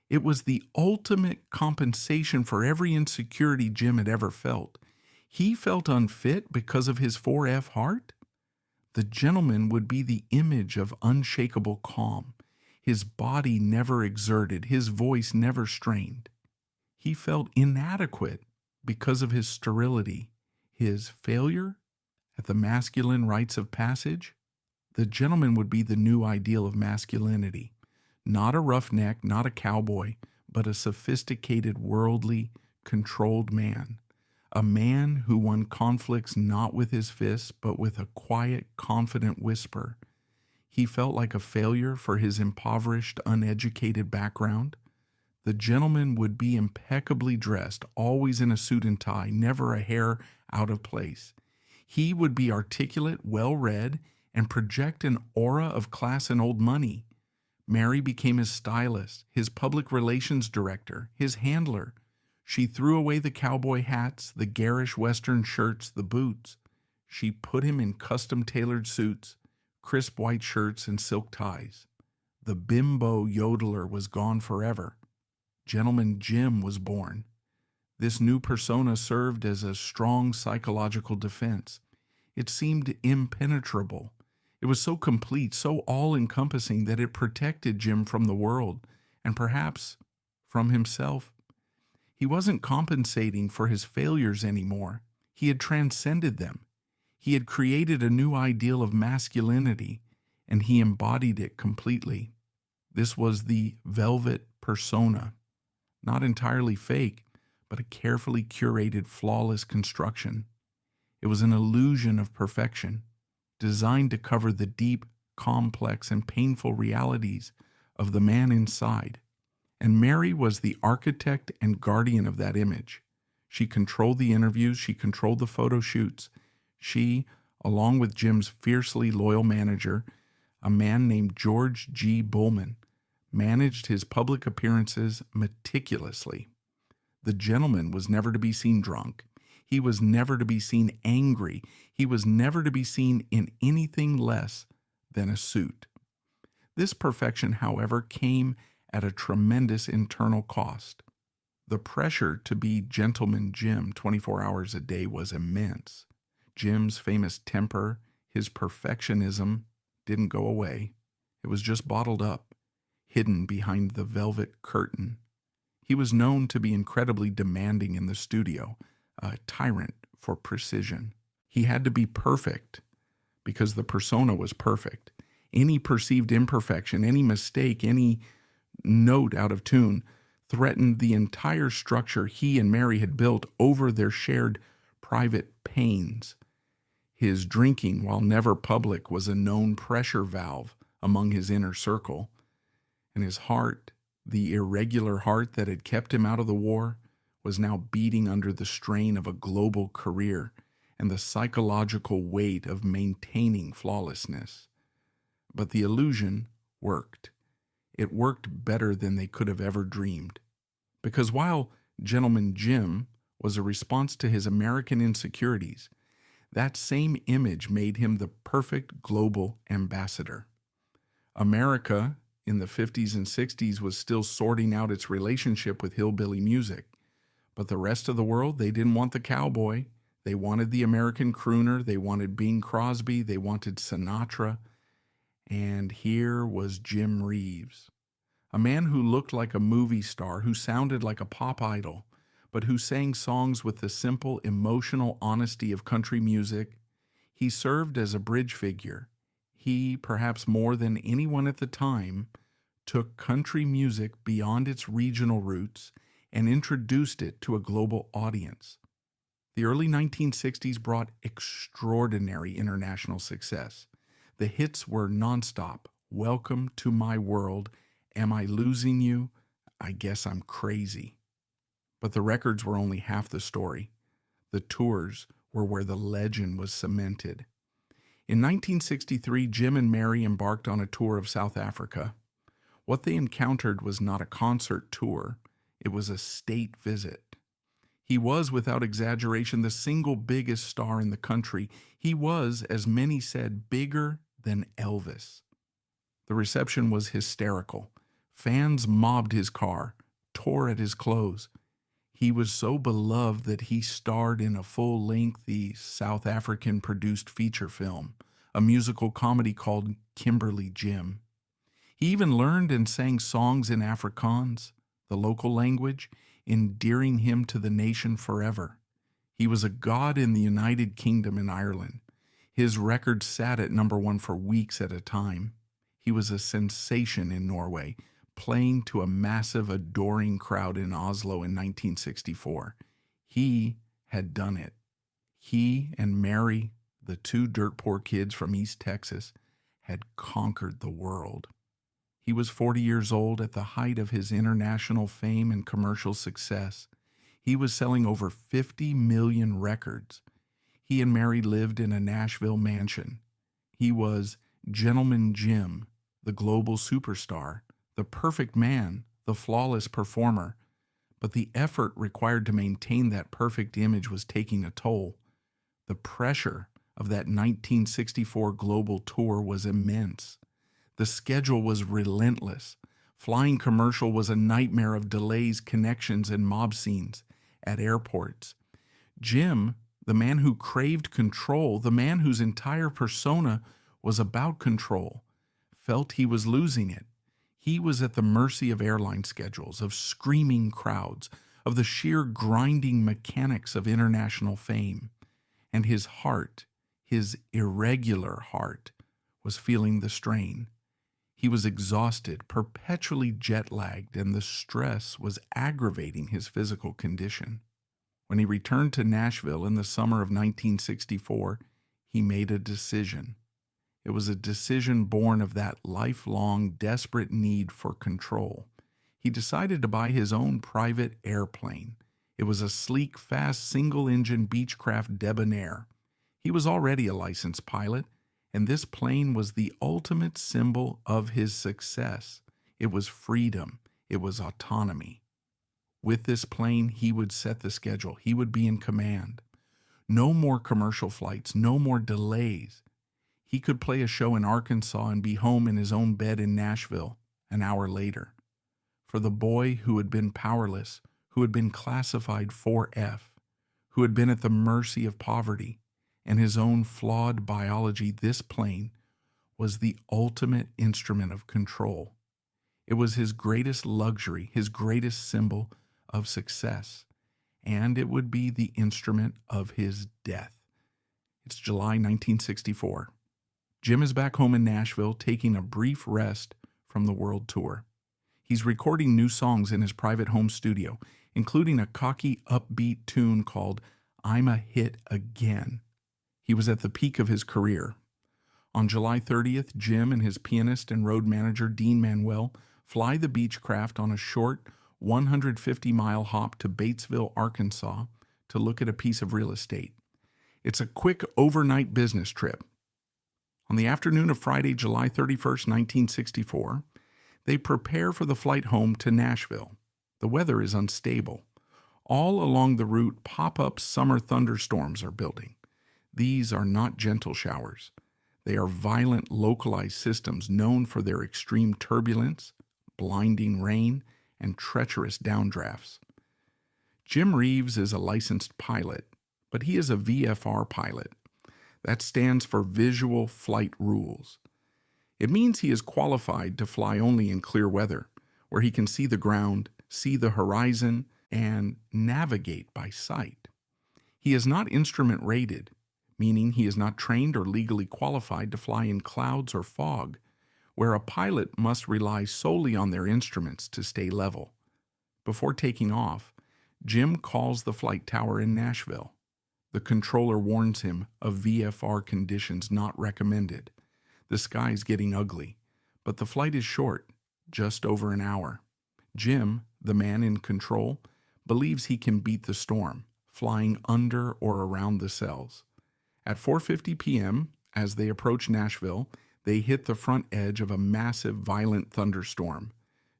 It was the ultimate compensation for every insecurity Jim had ever felt. He felt unfit because of his 4F heart. The gentleman would be the image of unshakable calm. His body never exerted, his voice never strained. He felt inadequate because of his sterility, his failure at the masculine rites of passage. The gentleman would be the new ideal of masculinity. Not a roughneck, not a cowboy, but a sophisticated, worldly, controlled man. A man who won conflicts not with his fists, but with a quiet, confident whisper. He felt like a failure for his impoverished, uneducated background. The gentleman would be impeccably dressed, always in a suit and tie, never a hair out of place. He would be articulate, well-read, and project an aura of class and old money. Mary became his stylist, his public relations director, his handler. She threw away the cowboy hats, the garish Western shirts, the boots. She put him in custom-tailored suits, crisp white shirts, and silk ties. The bimbo yodeler was gone forever. Gentleman Jim was born. This new persona served as a strong psychological defense. It seemed impenetrable. It was so complete, so all-encompassing that it protected Jim from the world, and perhaps from himself. He wasn't compensating for his failures anymore. He had transcended them. He had created a new ideal of masculinity, and he embodied it completely. This was the velvet persona, not entirely fake, but a carefully curated, flawless construction. It was an illusion of perfection, designed to cover the deep, complex, and painful realities of the man inside. And Mary was the architect and guardian of that image. She controlled the interviews, she controlled the photo shoots. She, along with Jim's fiercely loyal manager, a man named George G. Bullman, managed his public appearances meticulously. The gentleman was never to be seen drunk. He was never to be seen angry. He was never to be seen in anything less than a suit. This perfection, however, came at a tremendous internal cost. The pressure to be Gentleman Jim 24 hours a day was immense. Jim's famous temper, his perfectionism, didn't go away. It was just bottled up, hidden behind the velvet curtain. He was known to be incredibly demanding in the studio, a tyrant for precision. He had to be perfect because the persona was perfect. Any perceived imperfection, any mistake, any note out of tune threatened the entire structure he and Mary had built over their shared private pains. His drinking, while never public, was a known pressure valve among his inner circle. And his heart, the irregular heart that had kept him out of the war, was now beating under the strain of a global career and the psychological weight of maintaining flawlessness. But the illusion worked. It worked better than they could have ever dreamed. Because while Gentleman Jim was a response to his American insecurities, that same image made him the perfect global ambassador. America in the 50s and 60s was still sorting out its relationship with hillbilly music. But the rest of the world, they didn't want the cowboy. They wanted the American crooner. They wanted Bing Crosby. They wanted Sinatra. And here was Jim Reeves, a man who looked like a movie star, who sounded like a pop idol, but who sang songs with the simple, emotional honesty of country music. He served as a bridge figure. He, perhaps more than anyone at the time, took country music beyond its regional roots and introduced it to a global audience. The early 1960s brought extraordinary international success. The hits were nonstop. Welcome to My World, Am I Losing You? I Guess I'm Crazy. But the records were only half the story. The tours were where the legend was cemented. In 1963, Jim and Mary embarked on a tour of South Africa. What they encountered was not a concert tour, it was a state visit. He was, without exaggeration, the single biggest star in the country. He was, as many said, bigger than Elvis. The reception was hysterical. Fans mobbed his car, tore at his clothes. He was so beloved that he starred in a full-length South African-produced feature film, a musical comedy called Kimberly Jim. He even learned and sang songs in Afrikaans, the local language, endearing him to the nation forever. He was a god in the United Kingdom and Ireland. His record sat at #1 for weeks at a time. He was a sensation in Norway, playing to a massive, adoring crowd in Oslo in 1964. He had done it. He and Mary, the two dirt-poor kids from East Texas, had conquered the world. He was 40 years old at the height of his international fame and commercial success. He was selling over 50 million records. He and Mary lived in a Nashville mansion. He was Gentleman Jim, the global superstar, the perfect man, the flawless performer. But the effort required to maintain that perfect image was taking a toll. The pressure of that 1964 global tour was immense. The schedule was relentless. Flying commercial was a nightmare of delays, connections, and mob scenes at airports. Jim, the man who craved control, the man whose entire persona was about control, felt he was losing it. He was at the mercy of airline schedules, of screaming crowds, of the sheer grinding mechanics of international fame. And his heart, his irregular heart, was feeling the strain. He was exhausted, perpetually jet-lagged, and the stress was aggravating his physical condition. When he returned to Nashville in the summer of 1964, he made a decision. It was a decision born of that lifelong, desperate need for control. He decided to buy his own private airplane. It was a sleek, fast, single-engine Beechcraft Debonair. He was already a licensed pilot, and this plane was the ultimate symbol of his success. It was freedom. It was autonomy. With this plane, he would set the schedule. He would be in command. No more commercial flights, no more delays. He could play a show in Arkansas and be home in his own bed in Nashville an hour later. For the boy who had been powerless, who had been classified 4F, who had been at the mercy of poverty and his own flawed biology, this plane was the ultimate instrument of control. It was his greatest luxury, his greatest symbol of success, and it would be the instrument of his death. It's July 1964. Jim is back home in Nashville, taking a brief rest from the world tour. He's recording new songs in his private home studio, including a cocky, upbeat tune called I'm a Hit Again. He was at the peak of his career. On July 30th, Jim and his pianist and road manager, Dean Manuel, fly the Beechcraft on a short 150-mile hop to Batesville, Arkansas, to look at a piece of real estate. It's a quick overnight business trip. On the afternoon of Friday, July 31st, 1964, they prepare for the flight home to Nashville. The weather is unstable. All along the route, pop-up summer thunderstorms are building. These are not gentle showers. They are violent, localized systems known for their extreme turbulence, blinding rain, and treacherous downdrafts. Jim Reeves is a licensed pilot, but he is a VFR pilot. That stands for Visual Flight Rules. It means he is qualified to fly only in clear weather, where he can see the ground, see the horizon, and navigate by sight. He is not instrument rated, meaning he is not trained or legally qualified to fly in clouds or fog, where a pilot must rely solely on their instruments to stay level. Before taking off, Jim calls the flight tower in Nashville. The controller warns him of VFR conditions not recommended. The sky's getting ugly, but the flight is short, just over an hour. Jim, the man in control, believes he can beat the storm, flying under or around the cells. At 4:50 p.m., as they approach Nashville, they hit the front edge of a massive, violent thunderstorm.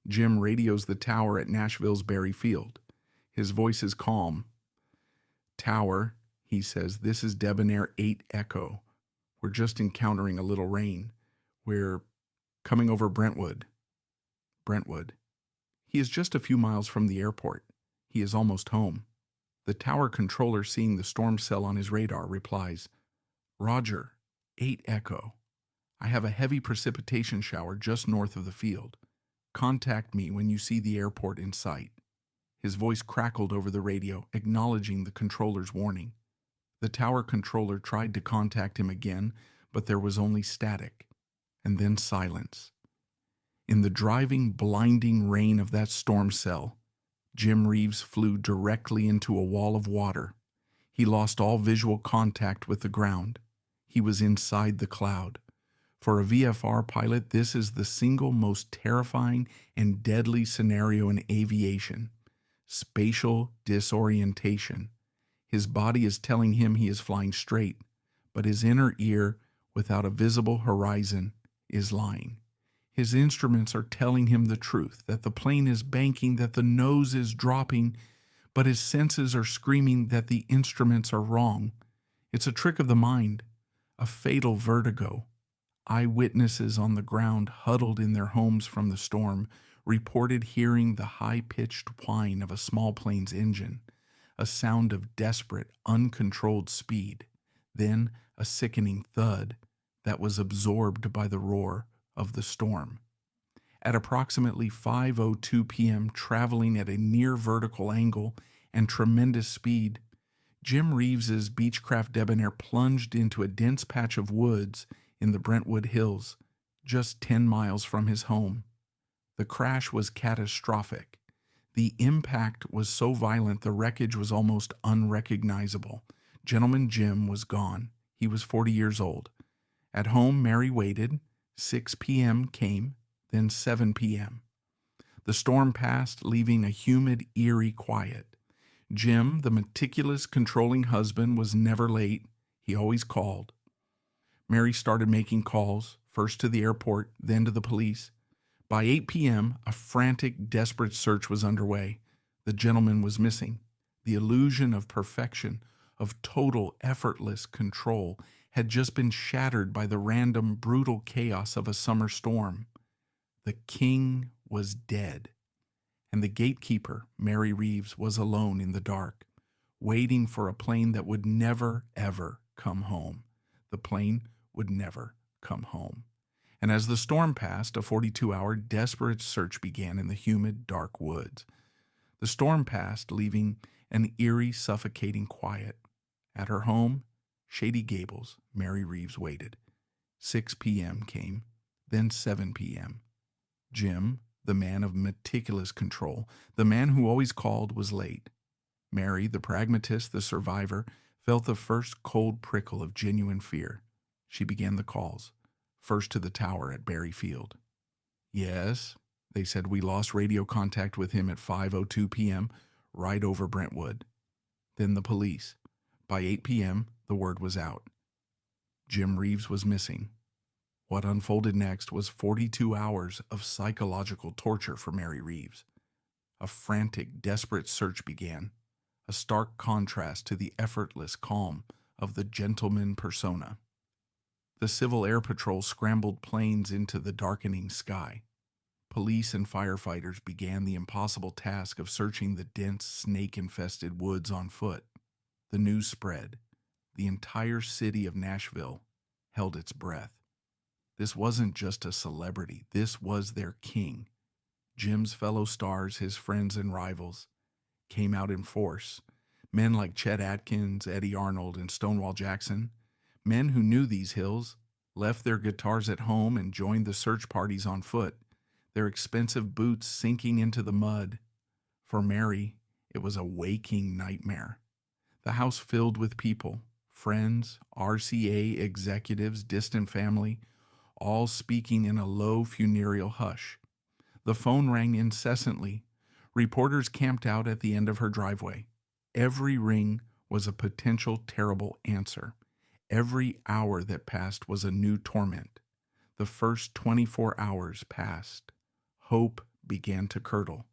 Jim radios the tower at Nashville's Berry Field. His voice is calm. "Tower," he says, "this is Debonair 8 Echo. We're just encountering a little rain. We're coming over Brentwood." Brentwood. He is just a few miles from the airport. He is almost home. The tower controller, seeing the storm cell on his radar, replies, "Roger, 8 Echo. I have a heavy precipitation shower just north of the field. Contact me when you see the airport in sight." His voice crackled over the radio, acknowledging the controller's warning. The tower controller tried to contact him again, but there was only static, and then silence. In the driving, blinding rain of that storm cell, Jim Reeves flew directly into a wall of water. He lost all visual contact with the ground. He was inside the cloud. For a VFR pilot, this is the single most terrifying and deadly scenario in aviation: spatial disorientation. His body is telling him he is flying straight, but his inner ear, without a visible horizon, is lying. His instruments are telling him the truth, that the plane is banking, that the nose is dropping, but his senses are screaming that the instruments are wrong. It's a trick of the mind, a fatal vertigo. Eyewitnesses on the ground, huddled in their homes from the storm, reported hearing the high-pitched whine of a small plane's engine, a sound of desperate, uncontrolled speed, then a sickening thud that was absorbed by the roar of the storm. At approximately 5:02 p.m., traveling at a near vertical angle and tremendous speed, Jim Reeves's Beechcraft Debonair plunged into a dense patch of woods in the Brentwood Hills, just 10 miles from his home. The crash was catastrophic. The impact was so violent the wreckage was almost unrecognizable. Gentleman Jim was gone. He was 40 years old. At home, Mary waited. 6 p.m. came, then 7 p.m. The storm passed, leaving a humid, eerie quiet. Jim, the meticulous, controlling husband, was never late. He always called. Mary started making calls, first to the airport, then to the police. By 8 p.m., a frantic, desperate search was underway. The gentleman was missing. The illusion of perfection, of total, effortless control, had just been shattered by the random, brutal chaos of a summer storm. The king was dead, and the gatekeeper, Mary Reeves, was alone in the dark, waiting for a plane that would never, ever come home. The plane would never come home. And as the storm passed, a 42-hour desperate search began in the humid, dark woods. The storm passed, leaving an eerie, suffocating quiet. At her home, Shady Gables, Mary Reeves waited. 6 p.m. came, then 7 p.m. Jim, the man of meticulous control, the man who always called, was late. Mary, the pragmatist, the survivor, felt the first cold prickle of genuine fear. She began the calls, first to the tower at Berry Field. "Yes," they said, "we lost radio contact with him at 5:02 p.m., right over Brentwood." Then the police. By 8 p.m., the word was out. Jim Reeves was missing. What unfolded next was 42 hours of psychological torture for Mary Reeves. A frantic, desperate search began, a stark contrast to the effortless calm of the gentleman persona. The Civil Air Patrol scrambled planes into the darkening sky. Police and firefighters began the impossible task of searching the dense, snake-infested woods on foot. The news spread. The entire city of Nashville held its breath. This wasn't just a celebrity. This was their king. Jim's fellow stars, his friends and rivals, came out in force. Men like Chet Atkins, Eddie Arnold, and Stonewall Jackson, men who knew these hills, left their guitars at home and joined the search parties on foot, their expensive boots sinking into the mud. For Mary, it was a waking nightmare. The house filled with people, friends, RCA executives, distant family, all speaking in a low funereal hush. The phone rang incessantly. Reporters camped out at the end of her driveway. Every ring was a potential terrible answer. Every hour that passed was a new torment. The first 24 hours passed. Hope began to curdle.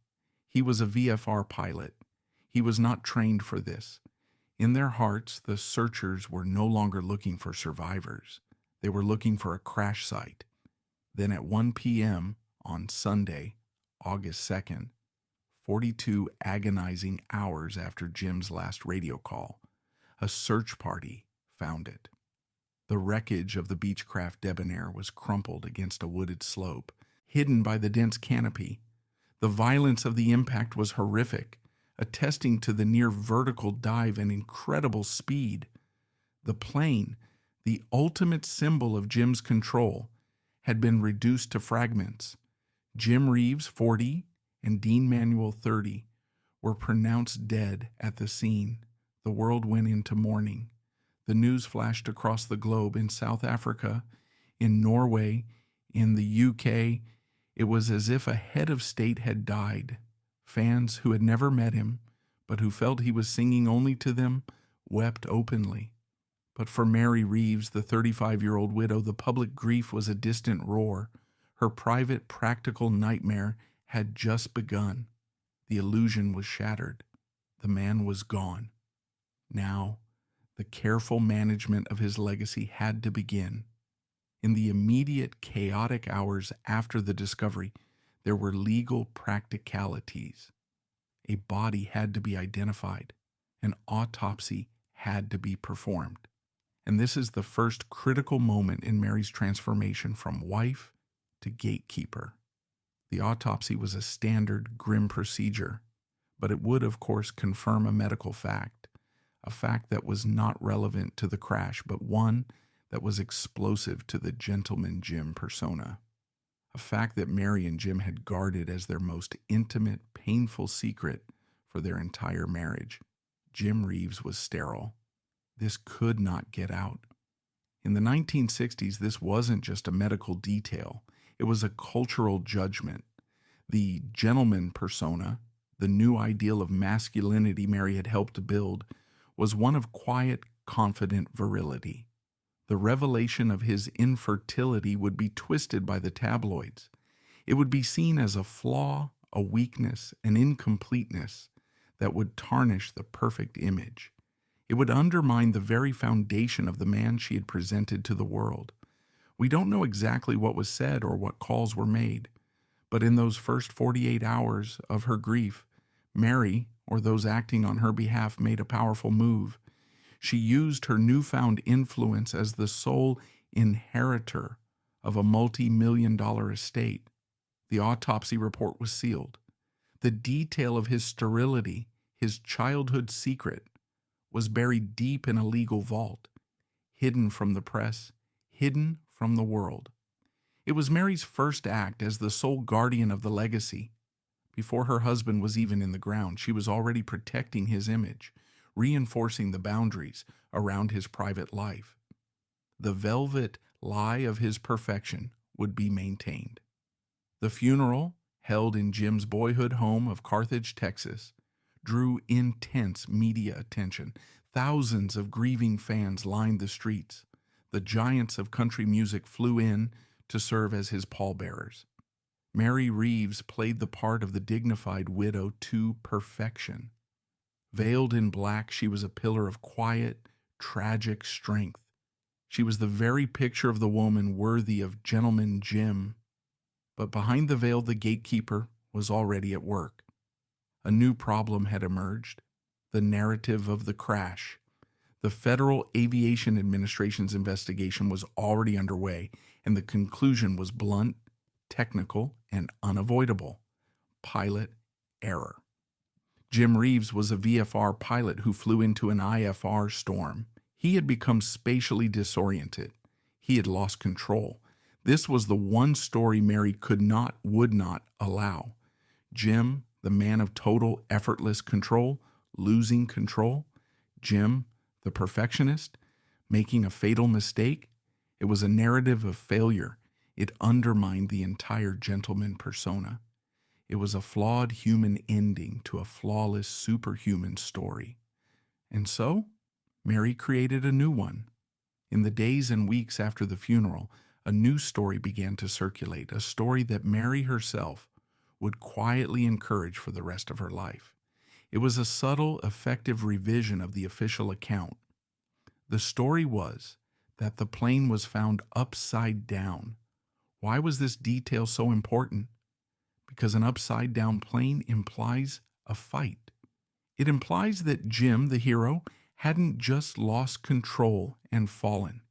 He was a VFR pilot. He was not trained for this. In their hearts, the searchers were no longer looking for survivors. They were looking for a crash site. Then at 1 p.m. on Sunday, August 2nd, 42 agonizing hours after Jim's last radio call, a search party found it. The wreckage of the Beechcraft Debonair was crumpled against a wooded slope, hidden by the dense canopy. The violence of the impact was horrific, attesting to the near vertical dive and incredible speed. The plane, the ultimate symbol of Jim's control, had been reduced to fragments. Jim Reeves, 40, and Dean Manuel, 30, were pronounced dead at the scene. The world went into mourning. The news flashed across the globe in South Africa, in Norway, in the UK. It was as if a head of state had died. Fans who had never met him, but who felt he was singing only to them, wept openly. But for Mary Reeves, the 35-year-old widow, the public grief was a distant roar. Her private, practical nightmare had just begun. The illusion was shattered. The man was gone. Now, the careful management of his legacy had to begin. In the immediate chaotic hours after the discovery, there were legal practicalities. A body had to be identified. An autopsy had to be performed. And this is the first critical moment in Mary's transformation from wife to gatekeeper. The autopsy was a standard, grim procedure, but it would, of course, confirm a medical fact, a fact that was not relevant to the crash, but one that was explosive to the gentleman Jim persona. A fact that Mary and Jim had guarded as their most intimate, painful secret for their entire marriage. Jim Reeves was sterile. This could not get out. In the 1960s, this wasn't just a medical detail. It was a cultural judgment. The gentleman persona, the new ideal of masculinity Mary had helped to build, was one of quiet, confident virility. The revelation of his infertility would be twisted by the tabloids. It would be seen as a flaw, a weakness, an incompleteness that would tarnish the perfect image. It would undermine the very foundation of the man she had presented to the world. We don't know exactly what was said or what calls were made, but in those first 48 hours of her grief, Mary, or those acting on her behalf, made a powerful move. She used her newfound influence as the sole inheritor of a multi-million-dollar estate. The autopsy report was sealed. The detail of his sterility, his childhood secret, was buried deep in a legal vault, hidden from the press, hidden from the world. It was Mary's first act as the sole guardian of the legacy. Before her husband was even in the ground, she was already protecting his image, reinforcing the boundaries around his private life. The velvet lie of his perfection would be maintained. The funeral, held in Jim's boyhood home of Carthage, Texas, drew intense media attention. Thousands of grieving fans lined the streets. The giants of country music flew in to serve as his pallbearers. Mary Reeves played the part of the dignified widow to perfection. Veiled in black, she was a pillar of quiet, tragic strength. She was the very picture of the woman worthy of Gentleman Jim. But behind the veil, the gatekeeper was already at work. A new problem had emerged, the narrative of the crash. The Federal Aviation Administration's investigation was already underway, and the conclusion was blunt, technical, and unavoidable: pilot error. Jim Reeves was a VFR pilot who flew into an IFR storm. He had become spatially disoriented. He had lost control. This was the one story Mary would not allow. Jim, the man of total effortless control, losing control. Jim, the perfectionist, making a fatal mistake. It was a narrative of failure. It undermined the entire gentleman persona. It was a flawed human ending to a flawless superhuman story. And so, Mary created a new one. In the days and weeks after the funeral, a new story began to circulate, a story that Mary herself would quietly encourage for the rest of her life. It was a subtle, effective revision of the official account. The story was that the plane was found upside down. Why was this detail so important? Because an upside-down plane implies a fight. It implies that Jim, the hero, hadn't just lost control and fallen.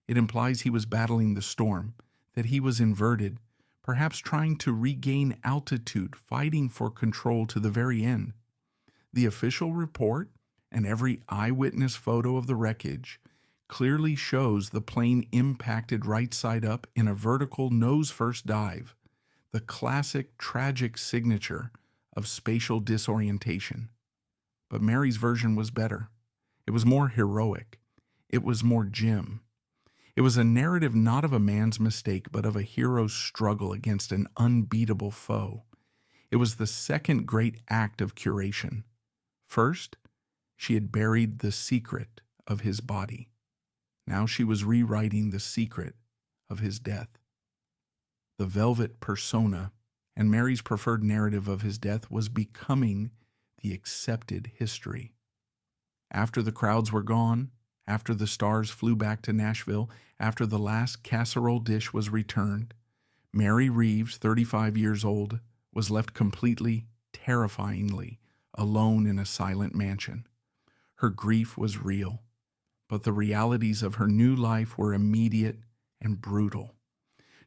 It implies he was battling the storm, that he was inverted, perhaps trying to regain altitude, fighting for control to the very end. The official report and every eyewitness photo of the wreckage clearly shows the plane impacted right side up in a vertical nose-first dive, the classic tragic signature of spatial disorientation. But Mary's version was better. It was more heroic. It was more Jim. It was a narrative not of a man's mistake, but of a hero's struggle against an unbeatable foe. It was the second great act of curation. First, she had buried the secret of his body. Now she was rewriting the secret of his death. The velvet persona and Mary's preferred narrative of his death was becoming the accepted history. After the crowds were gone, after the stars flew back to Nashville, after the last casserole dish was returned, Mary Reeves, 35 years old, was left completely, terrifyingly, alone in a silent mansion. Her grief was real, but the realities of her new life were immediate and brutal.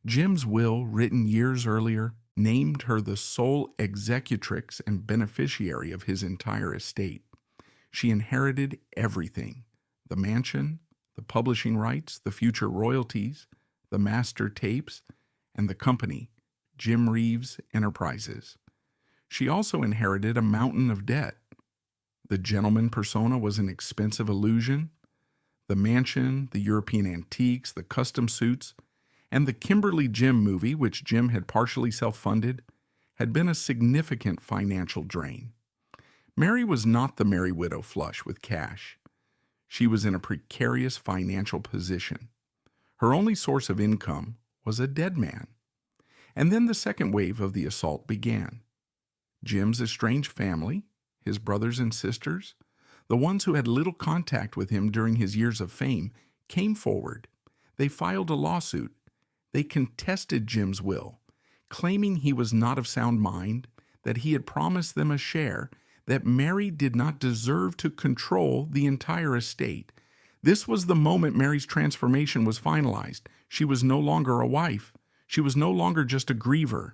Jim's will, written years earlier, named her the sole executrix and beneficiary of his entire estate. She inherited everything: the mansion, the publishing rights, the future royalties, the master tapes, and the company, Jim Reeves Enterprises. She also inherited a mountain of debt. The gentleman persona was an expensive illusion. The mansion, the European antiques, the custom suits, and the Kimberly Jim movie, which Jim had partially self-funded, had been a significant financial drain. Mary was not the merry widow flush with cash. She was in a precarious financial position. Her only source of income was a dead man. And then the second wave of the assault began. Jim's estranged family, his brothers and sisters, the ones who had little contact with him during his years of fame, came forward. They filed a lawsuit. They contested Jim's will, claiming he was not of sound mind, that he had promised them a share, that Mary did not deserve to control the entire estate. This was the moment Mary's transformation was finalized. She was no longer a wife. She was no longer just a griever.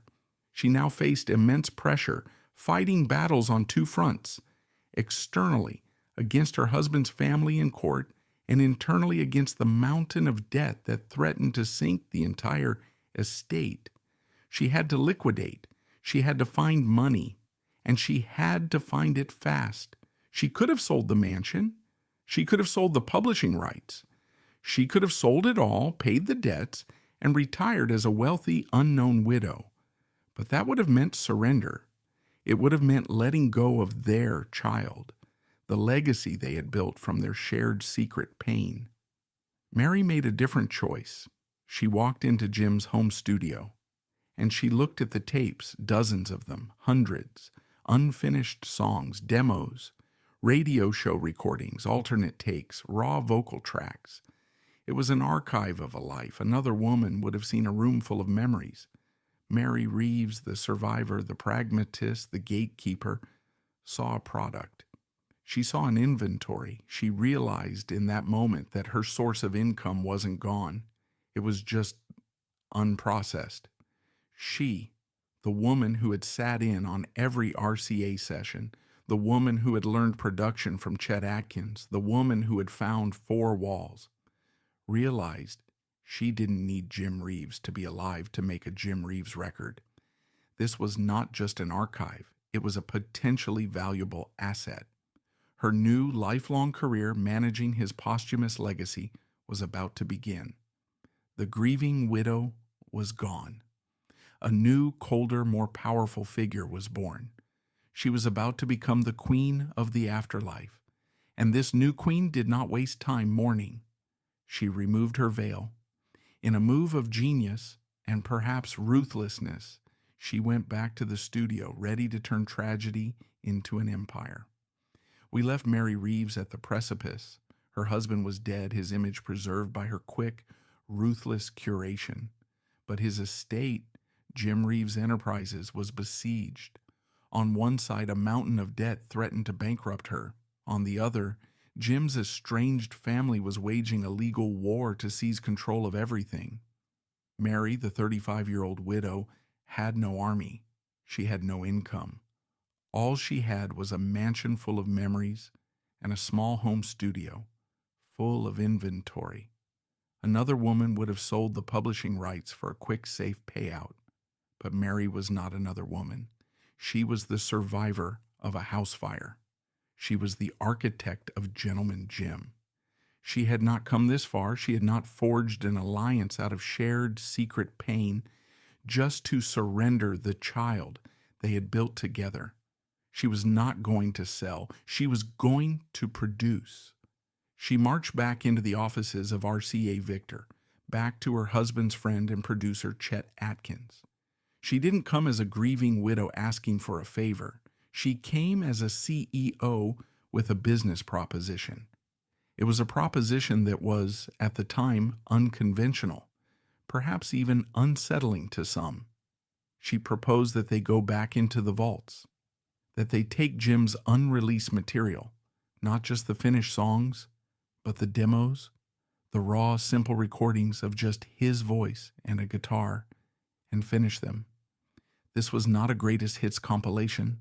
She now faced immense pressure, fighting battles on two fronts: externally, against her husband's family and court, and internally against the mountain of debt that threatened to sink the entire estate. She had to liquidate. She had to find money, and she had to find it fast. She could have sold the mansion. She could have sold the publishing rights. She could have sold it all, paid the debts, and retired as a wealthy, unknown widow. But that would have meant surrender. It would have meant letting go of their child, the legacy they had built from their shared secret pain. Mary made a different choice. She walked into Jim's home studio, and she looked at the tapes, dozens of them, hundreds, unfinished songs, demos, radio show recordings, alternate takes, raw vocal tracks. It was an archive of a life. Another woman would have seen a room full of memories. Mary Reeves, the survivor, the pragmatist, the gatekeeper, saw a product. She saw an inventory. She realized in that moment that her source of income wasn't gone. It was just unprocessed. She, the woman who had sat in on every RCA session, the woman who had learned production from Chet Atkins, the woman who had found four walls, realized she didn't need Jim Reeves to be alive to make a Jim Reeves record. This was not just an archive. It was a potentially valuable asset. Her new lifelong career managing his posthumous legacy was about to begin. The grieving widow was gone. A new, colder, more powerful figure was born. She was about to become the queen of the afterlife, and this new queen did not waste time mourning. She removed her veil. In a move of genius and perhaps ruthlessness, she went back to the studio, ready to turn tragedy into an empire. We left Mary Reeves at the precipice. Her husband was dead, his image preserved by her quick, ruthless curation. But his estate, Jim Reeves Enterprises, was besieged. On one side, a mountain of debt threatened to bankrupt her. On the other, Jim's estranged family was waging a legal war to seize control of everything. Mary, the 35-year-old widow, had no army. She had no income. All she had was a mansion full of memories and a small home studio full of inventory. Another woman would have sold the publishing rights for a quick, safe payout. But Mary was not another woman. She was the survivor of a house fire. She was the architect of Gentleman Jim. She had not come this far. She had not forged an alliance out of shared secret pain just to surrender the child they had built together. She was not going to sell. She was going to produce. She marched back into the offices of RCA Victor, back to her husband's friend and producer Chet Atkins. She didn't come as a grieving widow asking for a favor. She came as a CEO with a business proposition. It was a proposition that was, at the time, unconventional, perhaps even unsettling to some. She proposed that they go back into the vaults, that they take Jim's unreleased material, not just the finished songs, but the demos, the raw, simple recordings of just his voice and a guitar, and finish them. This was not a greatest hits compilation.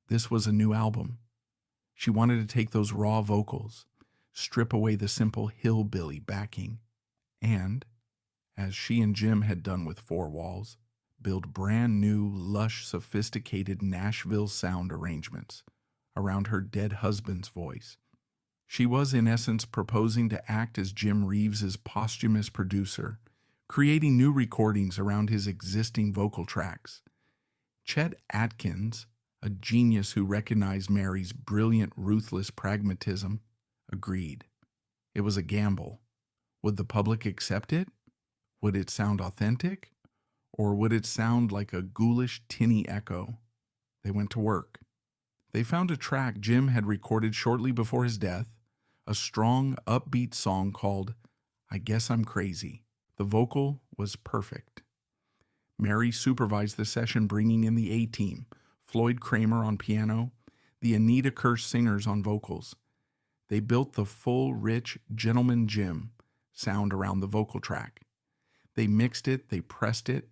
This was a new album. She wanted to take those raw vocals, strip away the simple hillbilly backing, and, as she and Jim had done with Four Walls, build brand new, lush, sophisticated Nashville sound arrangements around her dead husband's voice. She was, in essence, proposing to act as Jim Reeves's posthumous producer, creating new recordings around his existing vocal tracks. Chet Atkins, a genius who recognized Mary's brilliant, ruthless pragmatism, agreed. It was a gamble. Would the public accept it? Would it sound authentic? Or would it sound like a ghoulish, tinny echo? They went to work. They found a track Jim had recorded shortly before his death, a strong, upbeat song called I Guess I'm Crazy. The vocal was perfect. Mary supervised the session, bringing in the A-team, Floyd Kramer on piano, the Anita Kersh singers on vocals. They built the full, rich Gentleman Jim sound around the vocal track. They mixed it, they pressed it,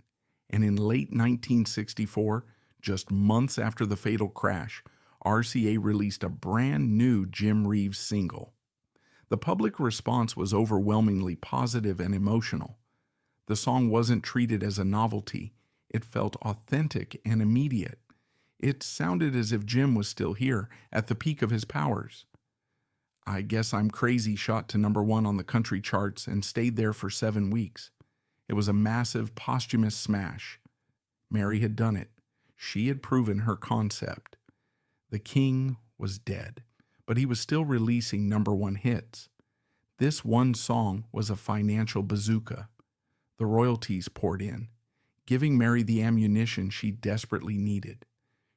and in late 1964, just months after the fatal crash, RCA released a brand new Jim Reeves single. The public response was overwhelmingly positive and emotional. The song wasn't treated as a novelty. It felt authentic and immediate. It sounded as if Jim was still here, at the peak of his powers. I Guess I'm Crazy shot to #1 on the country charts and stayed there for 7 weeks. It was a massive posthumous smash. Mary had done it. She had proven her concept. The king was dead, but he was still releasing #1 hits. This one song was a financial bazooka. The royalties poured in, giving Mary the ammunition she desperately needed.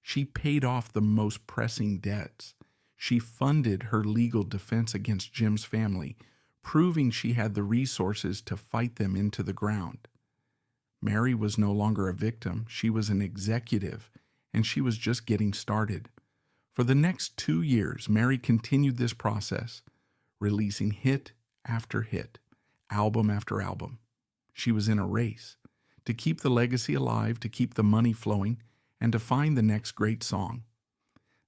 She paid off the most pressing debts. She funded her legal defense against Jim's family, proving she had the resources to fight them into the ground. Mary was no longer a victim. She was an executive, and she was just getting started. For the next 2 years, Mary continued this process, releasing hit after hit, album after album. She was in a race to keep the legacy alive, to keep the money flowing, and to find the next great song.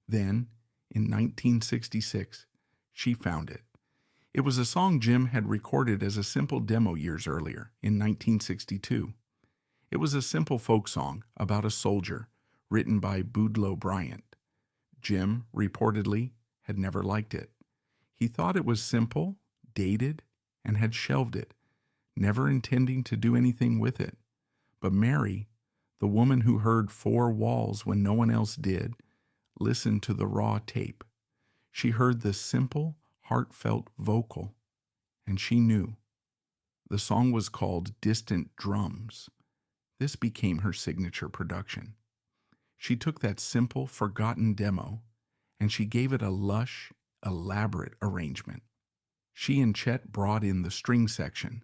Then, in 1966, she found it. It was a song Jim had recorded as a simple demo years earlier, in 1962. It was a simple folk song about a soldier, written by Boudleaux Bryant. Jim, reportedly, had never liked it. He thought it was simple, dated, and had shelved it, never intending to do anything with it. But Mary, The woman who heard four walls when no one else did listened to the raw tape. She heard the simple, heartfelt vocal, and she knew. The song was called Distant Drums. This became her signature production. She took that simple, forgotten demo and she gave it a lush, elaborate arrangement. She and Chet brought in the string section.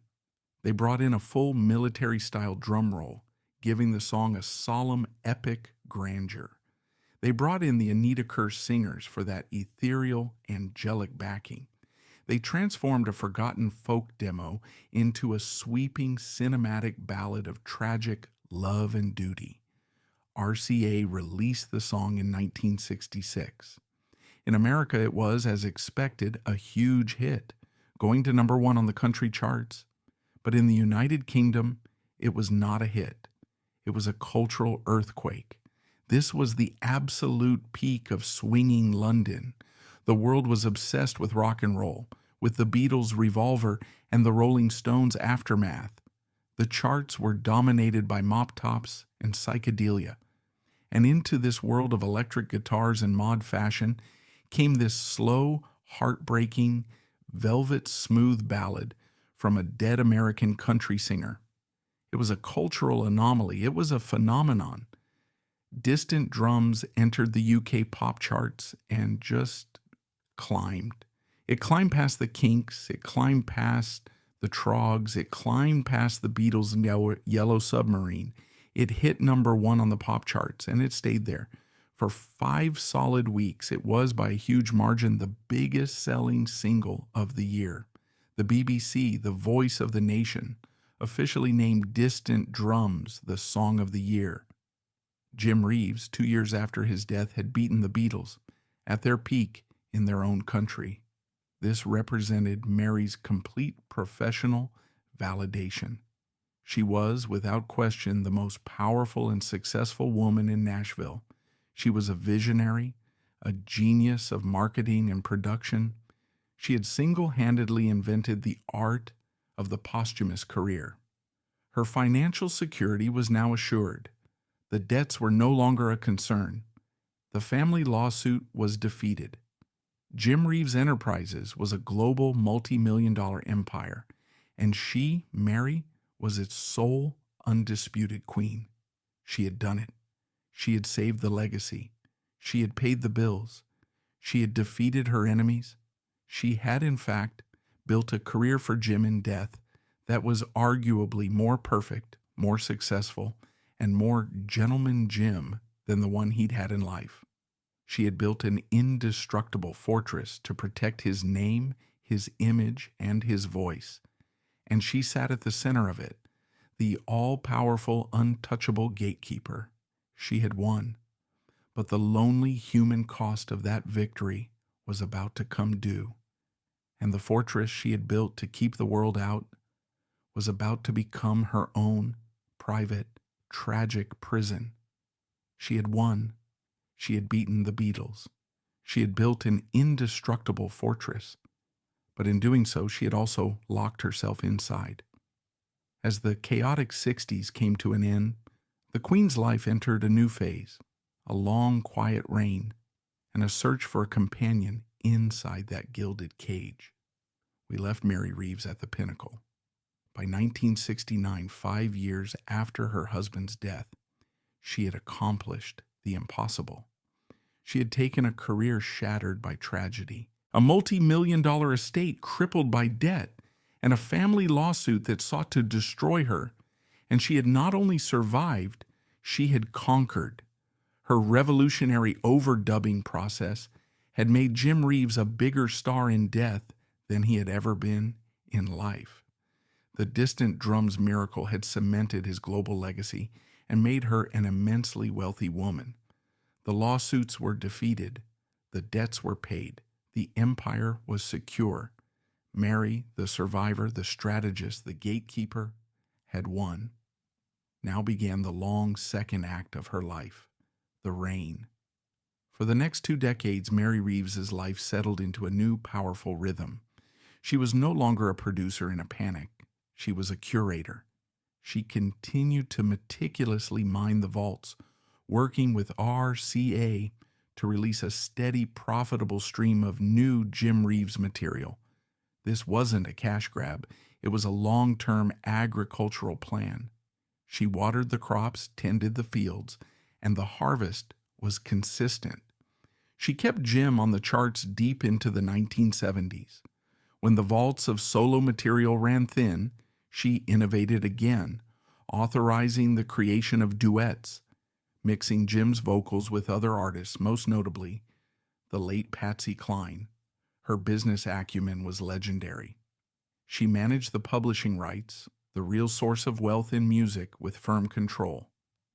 They brought in a full military-style drum roll, giving the song a solemn, epic grandeur. They brought in the Anita Kerr singers for that ethereal, angelic backing. They transformed a forgotten folk demo into a sweeping cinematic ballad of tragic love and duty. RCA released the song in 1966. In America, it was, as expected, a huge hit, going to number 1 on the country charts. But in the United Kingdom, it was not a hit. It was a cultural earthquake. This was the absolute peak of swinging London. The world was obsessed with rock and roll, with the Beatles' Revolver and the Rolling Stones' Aftermath. The charts were dominated by mop tops and psychedelia. And into this world of electric guitars and mod fashion came this slow, heartbreaking, velvet-smooth ballad from a dead American country singer. It was a cultural anomaly. It was a phenomenon. Distant Drums entered the UK pop charts and just climbed. It climbed past the Kinks. It climbed past the Trogs. It climbed past the Beatles and Yellow Submarine. It hit number 1 on the pop charts, and it stayed there. For 5 solid weeks, it was by a huge margin the biggest selling single of the year. The BBC, the voice of the nation, officially named Distant Drums the Song of the Year. Jim Reeves, 2 years after his death, had beaten the Beatles at their peak in their own country. This represented Mary's complete professional validation. She was, without question, the most powerful and successful woman in Nashville. She was a visionary, a genius of marketing and production. She had single-handedly invented the art of the posthumous career. Her financial security was now assured. The debts were no longer a concern. The family lawsuit was defeated. Jim Reeves Enterprises was a global multi-million-dollar empire, and she, Mary, was its sole undisputed queen. She had done it. She had saved the legacy. She had paid the bills. She had defeated her enemies. She had, in fact, built a career for Jim in death that was arguably more perfect, more successful, and more gentleman Jim than the one he'd had in life. She had built an indestructible fortress to protect his name, his image, and his voice. And she sat at the center of it, the all-powerful, untouchable gatekeeper. She had won. But the lonely human cost of that victory was about to come due. And the fortress she had built to keep the world out was about to become her own private, tragic prison. She had won. She had beaten the Beatles. She had built an indestructible fortress. But in doing so, she had also locked herself inside. As the chaotic 60s came to an end, the Queen's life entered a new phase, a long, quiet reign, and a search for a companion inside that gilded cage. We left Mary Reeves at the pinnacle. By 1969, 5 years after her husband's death, she had accomplished the impossible. She had taken a career shattered by tragedy, a multi-million-dollar estate crippled by debt, and a family lawsuit that sought to destroy her. And she had not only survived, she had conquered. Her revolutionary overdubbing process had made Jim Reeves a bigger star in death than he had ever been in life. The Distant Drums miracle had cemented his global legacy and made her an immensely wealthy woman. The lawsuits were defeated. The debts were paid. The empire was secure. Mary, the survivor, the strategist, the gatekeeper, had won. Now began the long second act of her life, the reign. For the next 2 decades, Mary Reeves's life settled into a new, powerful rhythm. She was no longer a producer in a panic. She was a curator. She continued to meticulously mine the vaults, working with RCA to release a steady, profitable stream of new Jim Reeves material. This wasn't a cash grab. It was a long-term agricultural plan. She watered the crops, tended the fields, and the harvest was consistent. She kept Jim on the charts deep into the 1970s. When the vaults of solo material ran thin, she innovated again, authorizing the creation of duets, mixing Jim's vocals with other artists, most notably the late Patsy Cline. Her business acumen was legendary. She managed the publishing rights, the real source of wealth in music, with firm control.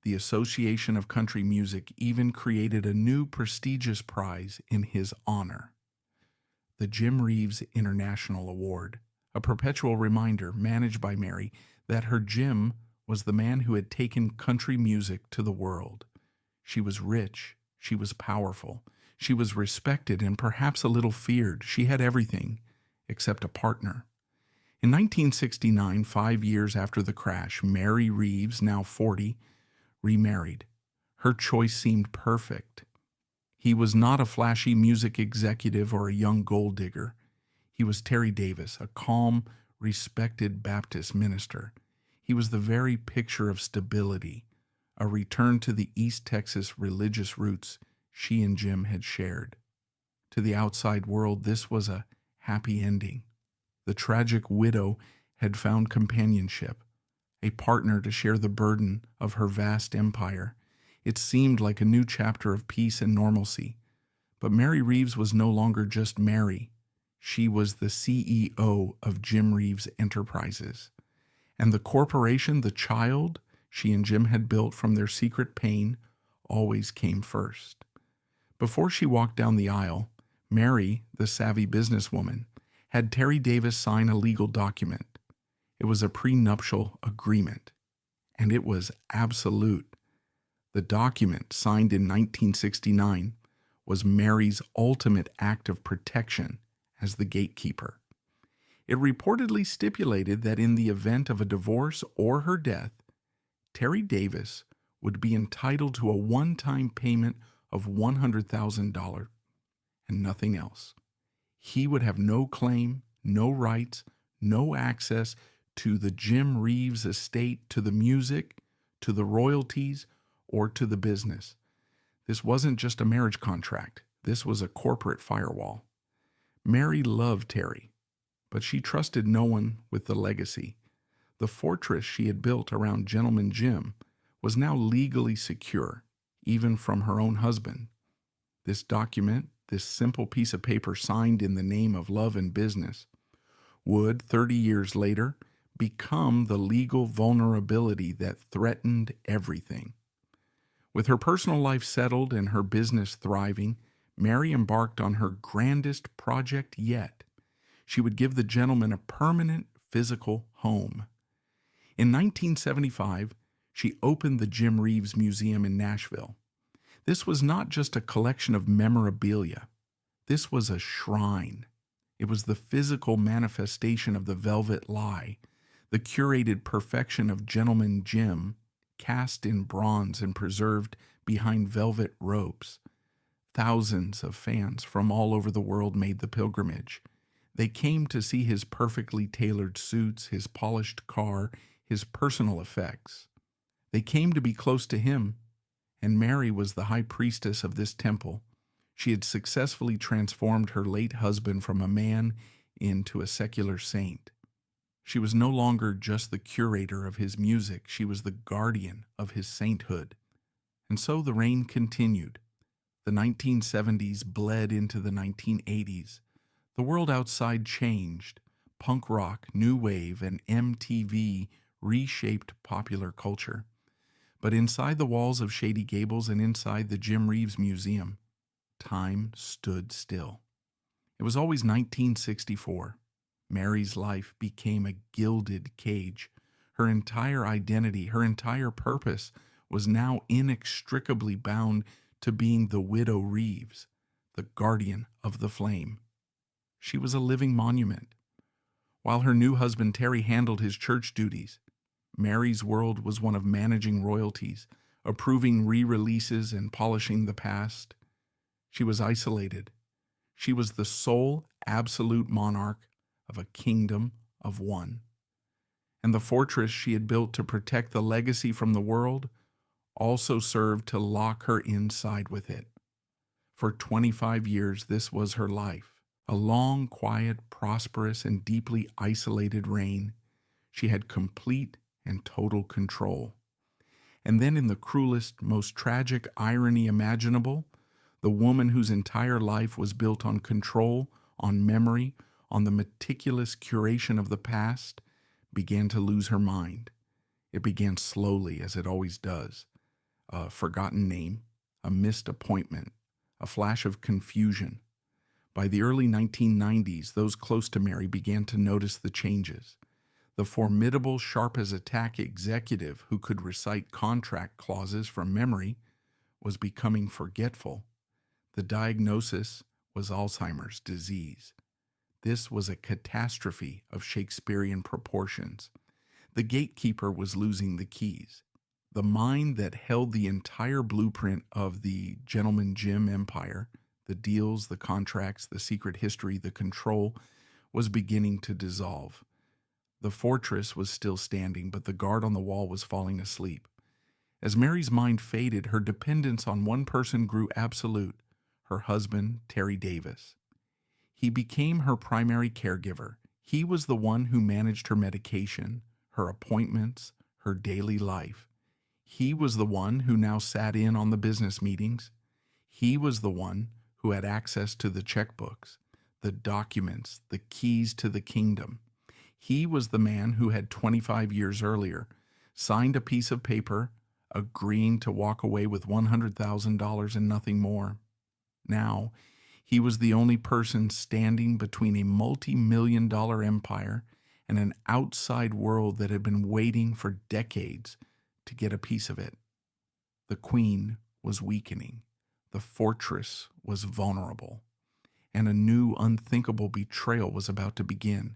The Association of Country Music even created a new prestigious prize in his honor, the Jim Reeves International Award, a perpetual reminder managed by Mary that her Jim was the man who had taken country music to the world. She was rich, she was powerful, she was respected and perhaps a little feared. She had everything except a partner. In 1969, 5 years after the crash, Mary Reeves, now 40, remarried. Her choice seemed perfect. He was not a flashy music executive or a young gold digger. He was Terry Davis, a calm, respected Baptist minister. He was the very picture of stability, a return to the East Texas religious roots she and Jim had shared. To the outside world, this was a happy ending. The tragic widow had found companionship, a partner to share the burden of her vast empire. It seemed like a new chapter of peace and normalcy. But Mary Reeves was no longer just Mary. She was the CEO of Jim Reeves Enterprises. And the corporation, the child she and Jim had built from their secret pain, always came first. Before she walked down the aisle, Mary, the savvy businesswoman, had Terry Davis sign a legal document. It was a prenuptial agreement, and it was absolute. The document, signed in 1969, was Mary's ultimate act of protection as the gatekeeper. It reportedly stipulated that in the event of a divorce or her death, Terry Davis would be entitled to a one-time payment of $100,000 and nothing else. He would have no claim, no rights, no access to the Jim Reeves estate, to the music, to the royalties, or to the business. This wasn't just a marriage contract. This was a corporate firewall. Mary loved Terry, but she trusted no one with the legacy. The fortress she had built around Gentleman Jim was now legally secure, even from her own husband. This document, this simple piece of paper signed in the name of love and business, would, 30 years later, become the legal vulnerability that threatened everything. With her personal life settled and her business thriving, Mary embarked on her grandest project yet. She would give the gentleman a permanent physical home. In 1975, she opened the Jim Reeves Museum in Nashville. This was not just a collection of memorabilia. This was a shrine. It was the physical manifestation of the velvet lie, the curated perfection of Gentleman Jim, cast in bronze and preserved behind velvet ropes. Thousands of fans from all over the world made the pilgrimage. They came to see his perfectly tailored suits, his polished car, his personal effects. They came to be close to him, and Mary was the high priestess of this temple. She had successfully transformed her late husband from a man into a secular saint. She was no longer just the curator of his music, she was the guardian of his sainthood. And so the reign continued. The 1970s bled into the 1980s. The world outside changed. Punk rock, new wave, and MTV reshaped popular culture. But inside the walls of Shady Gables and inside the Jim Reeves Museum, time stood still. It was always 1964. Mary's life became a gilded cage. Her entire identity, her entire purpose was now inextricably bound to being the widow Reeves, the guardian of the flame. She was a living monument. While her new husband Terry handled his church duties, Mary's world was one of managing royalties, approving re-releases and polishing the past. She was isolated. She was the sole absolute monarch of a kingdom of one. And the fortress she had built to protect the legacy from the world also served to lock her inside with it. For 25 years, this was her life. A long, quiet, prosperous, and deeply isolated reign. She had complete and total control. And then in the cruelest, most tragic irony imaginable, the woman whose entire life was built on control, on memory, on the meticulous curation of the past, began to lose her mind. It began slowly, as it always does. A forgotten name, a missed appointment, a flash of confusion. By the early 1990s, those close to Mary began to notice the changes. The formidable, sharp-as-a-tack executive who could recite contract clauses from memory was becoming forgetful. The diagnosis was Alzheimer's disease. This was a catastrophe of Shakespearean proportions. The gatekeeper was losing the keys. The mind that held the entire blueprint of the Gentleman Jim empire, the deals, the contracts, the secret history, the control, was beginning to dissolve. The fortress was still standing, but the guard on the wall was falling asleep. As Mary's mind faded, her dependence on one person grew absolute, her husband, Terry Davis. He became her primary caregiver. He was the one who managed her medication, her appointments, her daily life. He was the one who now sat in on the business meetings. He was the one who had access to the checkbooks, the documents, the keys to the kingdom. He was the man who had 25 years earlier signed a piece of paper agreeing to walk away with $100,000 and nothing more. Now, he was the only person standing between a multi-million-dollar empire and an outside world that had been waiting for decades to get a piece of it. The queen was weakening. The fortress was vulnerable. And a new, unthinkable betrayal was about to begin,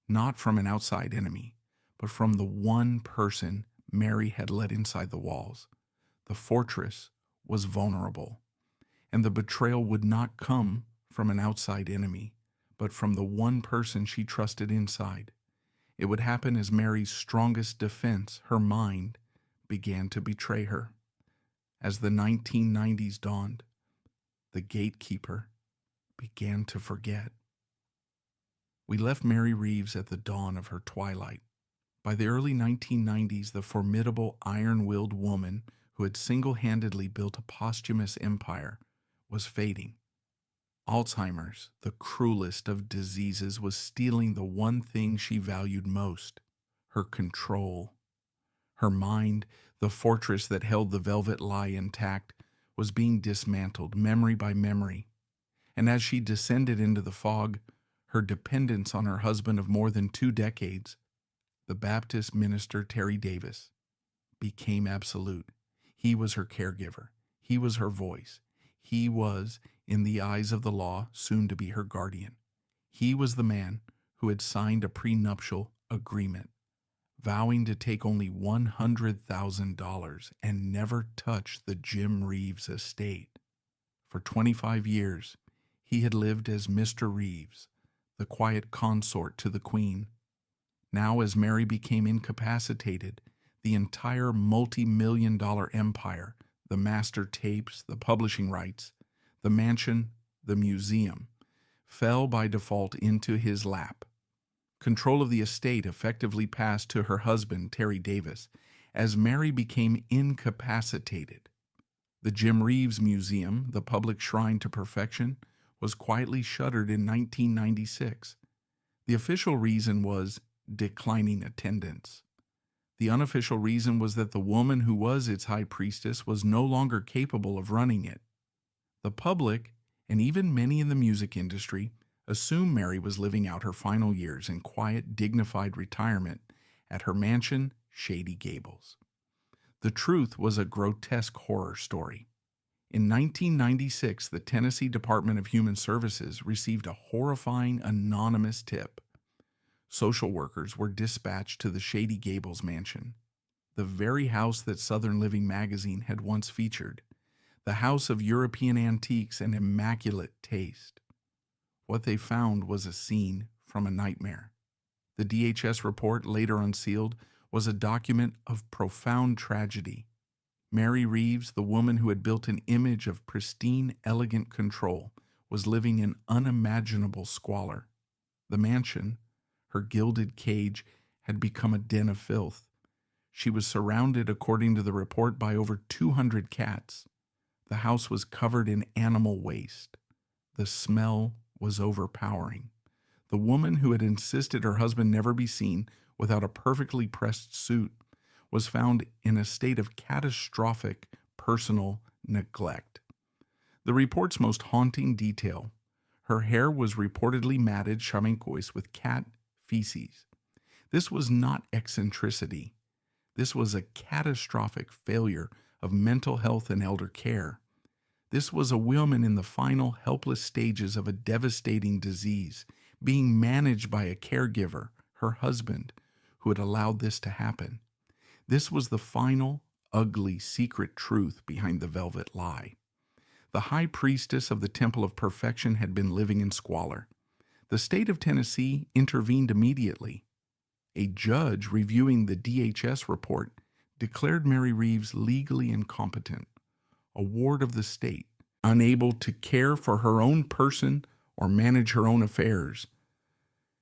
not from an outside enemy, but from the one person Mary had let inside the walls. The fortress was vulnerable. And the betrayal would not come from an outside enemy, but from the one person she trusted inside. It would happen as Mary's strongest defense, her mind, began to betray her. As the 1990s dawned, the gatekeeper began to forget. We left Mary Reeves at the dawn of her twilight. By the early 1990s, the formidable iron-willed woman who had single-handedly built a posthumous empire was fading. Alzheimer's, the cruelest of diseases, was stealing the one thing she valued most, her control. Her mind, the fortress that held the velvet lie intact, was being dismantled memory by memory. And as she descended into the fog, her dependence on her husband of more than 2 decades, the Baptist minister Terry Davis, became absolute. He was her caregiver. He was her voice. He was, in the eyes of the law, soon to be her guardian. He was the man who had signed a prenuptial agreement, vowing to take only $100,000 and never touch the Jim Reeves estate. For 25 years, he had lived as Mr. Reeves, the quiet consort to the Queen. Now, as Mary became incapacitated, the entire multi-million-dollar empire, the master tapes, the publishing rights, the mansion, the museum, fell by default into his lap. Control of the estate effectively passed to her husband, Terry Davis, as Mary became incapacitated. The Jim Reeves Museum, the public shrine to perfection, was quietly shuttered in 1996. The official reason was declining attendance. The unofficial reason was that the woman who was its high priestess was no longer capable of running it. The public, and even many in the music industry, assumed Mary was living out her final years in quiet, dignified retirement at her mansion, Shady Gables. The truth was a grotesque horror story. In 1996, the Tennessee Department of Human Services received a horrifying anonymous tip. Social workers were dispatched to the Shady Gables mansion. the very house that Southern Living magazine had once featured, the house of European antiques and immaculate taste. What they found was a scene from a nightmare. The DHS report, later unsealed, was a document of profound tragedy. Mary Reeves, the woman who had built an image of pristine, elegant control, was living in unimaginable squalor. The mansion, her gilded cage, had become a den of filth. She was surrounded, according to the report, by over 200 cats. The house was covered in animal waste. The smell was overpowering. The woman who had insisted her husband never be seen without a perfectly pressed suit was found in a state of catastrophic personal neglect. The report's most haunting detail: her hair was reportedly matted chamois with cat feces. This was not eccentricity. This was a catastrophic failure of mental health and elder care. This was a woman in the final helpless stages of a devastating disease, being managed by a caregiver, her husband, who had allowed this to happen. This was the final, ugly, secret truth behind the velvet lie. The high priestess of the Temple of Perfection had been living in squalor. The state of Tennessee intervened immediately. A judge reviewing the DHS report declared Mary Reeves legally incompetent, a ward of the state, unable to care for her own person or manage her own affairs.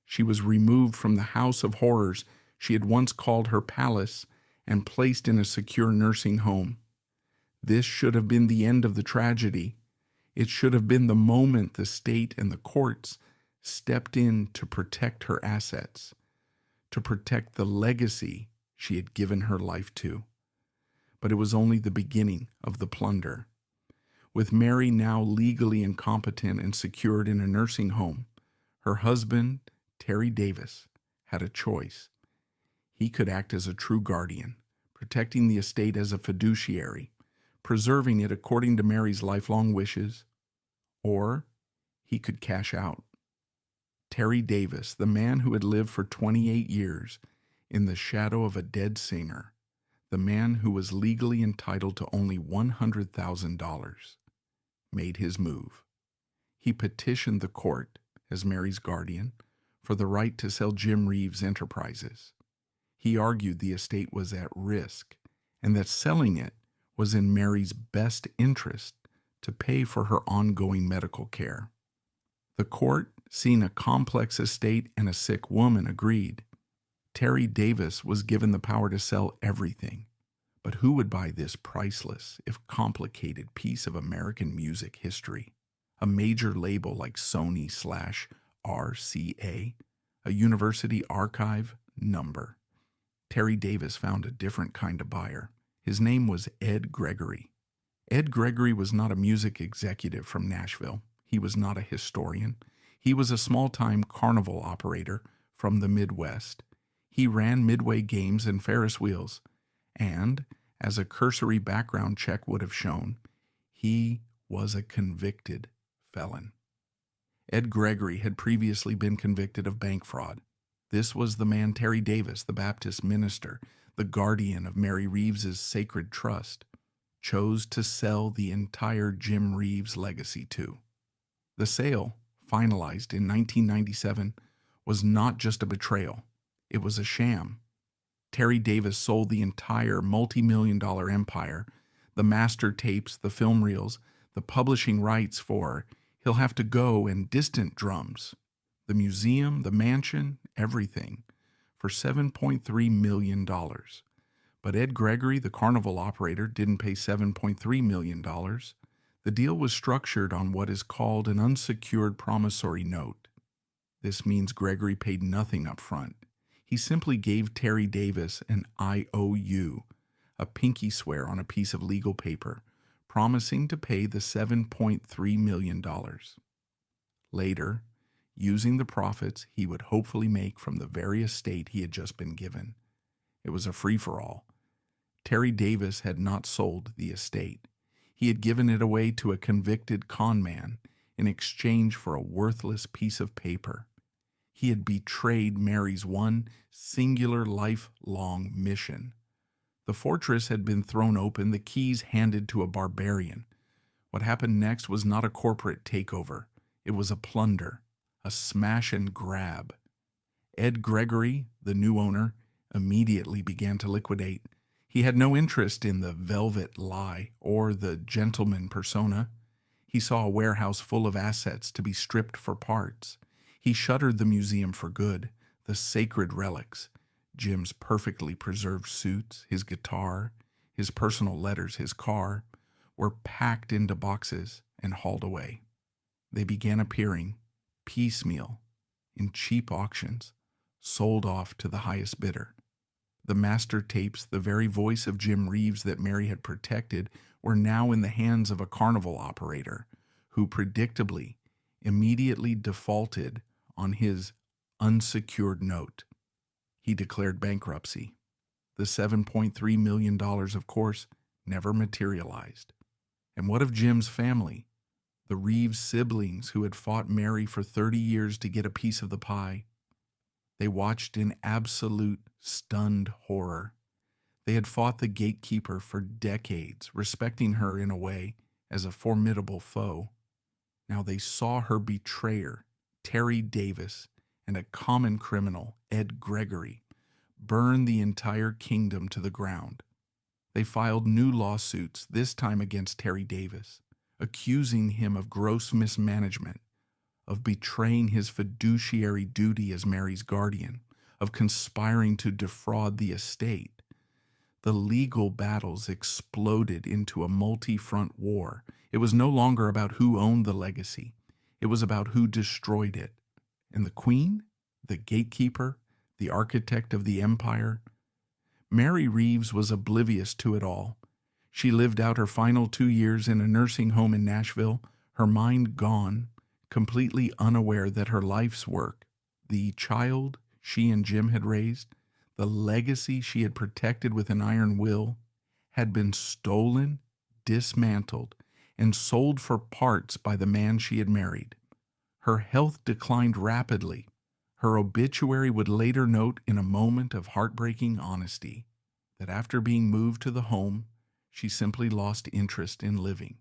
She was removed from the house of horrors she had once called her palace and placed in a secure nursing home. This should have been the end of the tragedy. It should have been the moment the state and the courts stepped in to protect her assets, to protect the legacy she had given her life to. But it was only the beginning of the plunder. With Mary now legally incompetent and secured in a nursing home, her husband, Terry Davis, had a choice. He could act as a true guardian, protecting the estate as a fiduciary, preserving it according to Mary's lifelong wishes, or he could cash out. Terry Davis, the man who had lived for 28 years in the shadow of a dead singer, the man who was legally entitled to only $100,000, made his move. He petitioned the court, as Mary's guardian, for the right to sell Jim Reeves' enterprises. He argued the estate was at risk and that selling it was in Mary's best interest to pay for her ongoing medical care. The court, seeing a complex estate and a sick woman, agreed. Terry Davis was given the power to sell everything. But who would buy this priceless, if complicated, piece of American music history? A major label like Sony/RCA, a university archive number. Terry Davis found a different kind of buyer. His name was Ed Gregory. Ed Gregory was not a music executive from Nashville. He was not a historian. He was a small-time carnival operator from the Midwest. He ran Midway games and Ferris wheels. And, as a cursory background check would have shown, he was a convicted felon. Ed Gregory had previously been convicted of bank fraud. This was the man Terry Davis, the Baptist minister, the guardian of Mary Reeves's sacred trust, chose to sell the entire Jim Reeves legacy to. The sale, finalized in 1997, was not just a betrayal. It was a sham. Terry Davis sold the entire multi-million-dollar empire, the master tapes, the film reels, the publishing rights for He'll Have to Go and Distant Drums, the museum, the mansion, everything, for $7.3 million. But Ed Gregory, the carnival operator, didn't pay $7.3 million. The deal was structured on what is called an unsecured promissory note. This means Gregory paid nothing up front. He simply gave Terry Davis an IOU, a pinky swear on a piece of legal paper, promising to pay the $7.3 million. Later, using the profits he would hopefully make from the very estate he had just been given. It was a free-for-all. Terry Davis had not sold the estate. He had given it away to a convicted con man in exchange for a worthless piece of paper. He had betrayed Mary's one singular lifelong mission, The fortress had been thrown open, the keys handed to a barbarian. What happened next was not a corporate takeover. It was a plunder, a smash and grab. Ed Gregory, the new owner, immediately began to liquidate. He had no interest in the velvet lie or the gentleman persona. He saw a warehouse full of assets to be stripped for parts. He shuttered the museum for good. The sacred relics, Jim's perfectly preserved suits, his guitar, his personal letters, his car, were packed into boxes and hauled away. They began appearing, piecemeal, in cheap auctions, sold off to the highest bidder. The master tapes, the very voice of Jim Reeves that Mary had protected, were now in the hands of a carnival operator who predictably immediately defaulted on his unsecured note. He declared bankruptcy. The $7.3 million, of course, never materialized. And what of Jim's family? The Reeves siblings who had fought Mary for 30 years to get a piece of the pie. They watched in absolute stunned horror. They had fought the gatekeeper for decades, respecting her in a way as a formidable foe. Now they saw her betrayer, Terry Davis, and a common criminal, Ed Gregory, burn the entire kingdom to the ground. They filed new lawsuits, this time against Terry Davis, accusing him of gross mismanagement, of betraying his fiduciary duty as Mary's guardian, of conspiring to defraud the estate. The legal battles exploded into a multi-front war. It was no longer about who owned the legacy. It was about who destroyed it. And the queen, the gatekeeper, the architect of the empire, Mary Reeves was oblivious to it all. She lived out her final 2 years in a nursing home in Nashville, her mind gone, completely unaware that her life's work, the child she and Jim had raised, the legacy she had protected with an iron will, had been stolen, dismantled, and sold for parts by the man she had married. Her health declined rapidly. Her obituary would later note in a moment of heartbreaking honesty that after being moved to the home, she simply lost interest in living.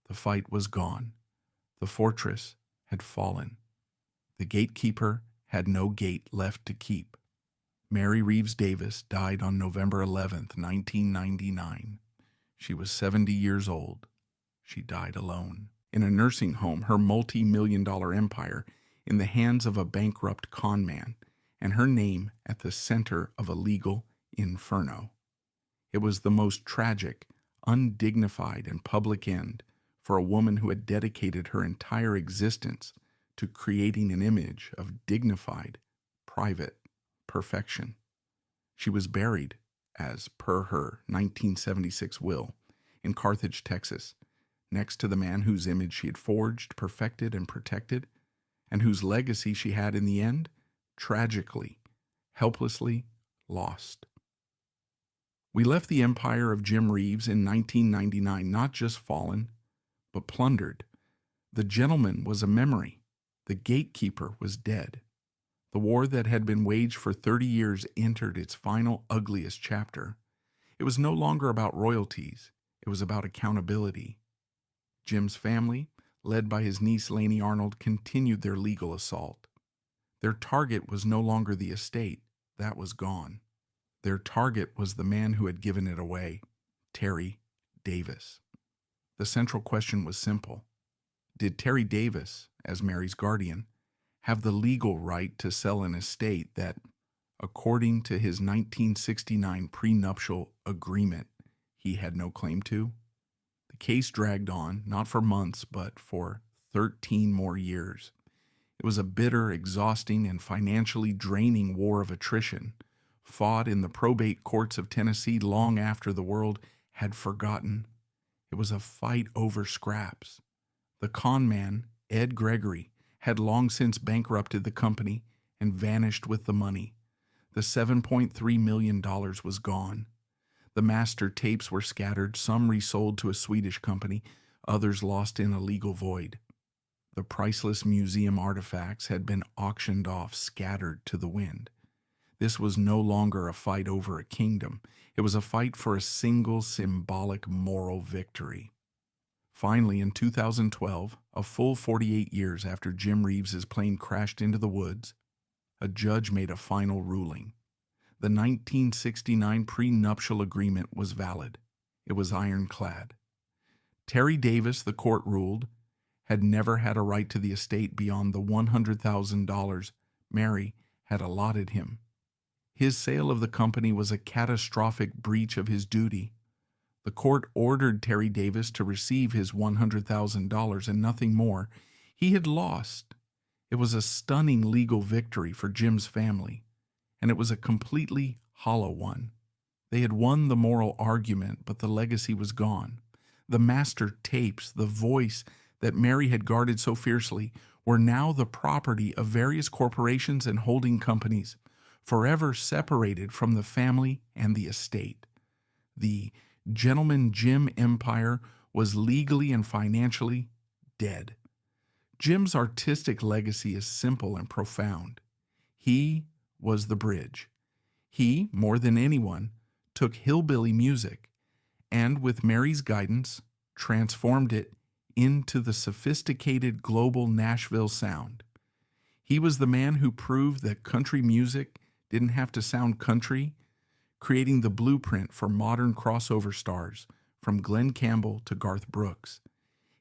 The fight was gone. The fortress had fallen. The gatekeeper had no gate left to keep. Mary Reeves Davis died on November 11th, 1999. She was 70 years old. She died alone. In a nursing home, her multi-million-dollar empire in the hands of a bankrupt con man, and her name at the center of a legal inferno. It was the most tragic, undignified, and public end for a woman who had dedicated her entire existence to creating an image of dignified, private perfection. She was buried, as per her 1976 will, in Carthage, Texas, next to the man whose image she had forged, perfected, and protected, and whose legacy she had in the end, tragically, helplessly lost. We left the empire of Jim Reeves in 1999 not just fallen, but plundered. The gentleman was a memory. The gatekeeper was dead. The war that had been waged for 30 years entered its final, ugliest chapter. It was no longer about royalties. It was about accountability. Jim's family, led by his niece Lainey Arnold, continued their legal assault. Their target was no longer the estate. That was gone. Their target was the man who had given it away, Terry Davis. The central question was simple. Did Terry Davis, as Mary's guardian, have the legal right to sell an estate that, according to his 1969 prenuptial agreement, he had no claim to? The case dragged on, not for months, but for 13 more years. It was a bitter, exhausting, and financially draining war of attrition, fought in the probate courts of Tennessee long after the world had forgotten. It was a fight over scraps. The con man, Ed Gregory, had long since bankrupted the company and vanished with the money. The $7.3 million was gone. The master tapes were scattered, some resold to a Swedish company, others lost in a legal void. The priceless museum artifacts had been auctioned off, scattered to the wind. This was no longer a fight over a kingdom. It was a fight for a single symbolic moral victory. Finally, in 2012, a full 48 years after Jim Reeves's plane crashed into the woods, a judge made a final ruling. The 1969 prenuptial agreement was valid. It was ironclad. Terry Davis, the court ruled, had never had a right to the estate beyond the $100,000 Mary had allotted him. His sale of the company was a catastrophic breach of his duty. The court ordered Terry Davis to receive his $100,000 and nothing more. He had lost. It was a stunning legal victory for Jim's family, and it was a completely hollow one. They had won the moral argument, but the legacy was gone. The master tapes, the voice that Mary had guarded so fiercely, were now the property of various corporations and holding companies, forever separated from the family and the estate. The Gentleman Jim empire was legally and financially dead. Jim's artistic legacy is simple and profound. He was the bridge. He, more than anyone, took hillbilly music and, with Mary's guidance, transformed it into the sophisticated global Nashville sound. He was the man who proved that country music didn't have to sound country, creating the blueprint for modern crossover stars from Glenn Campbell to Garth Brooks.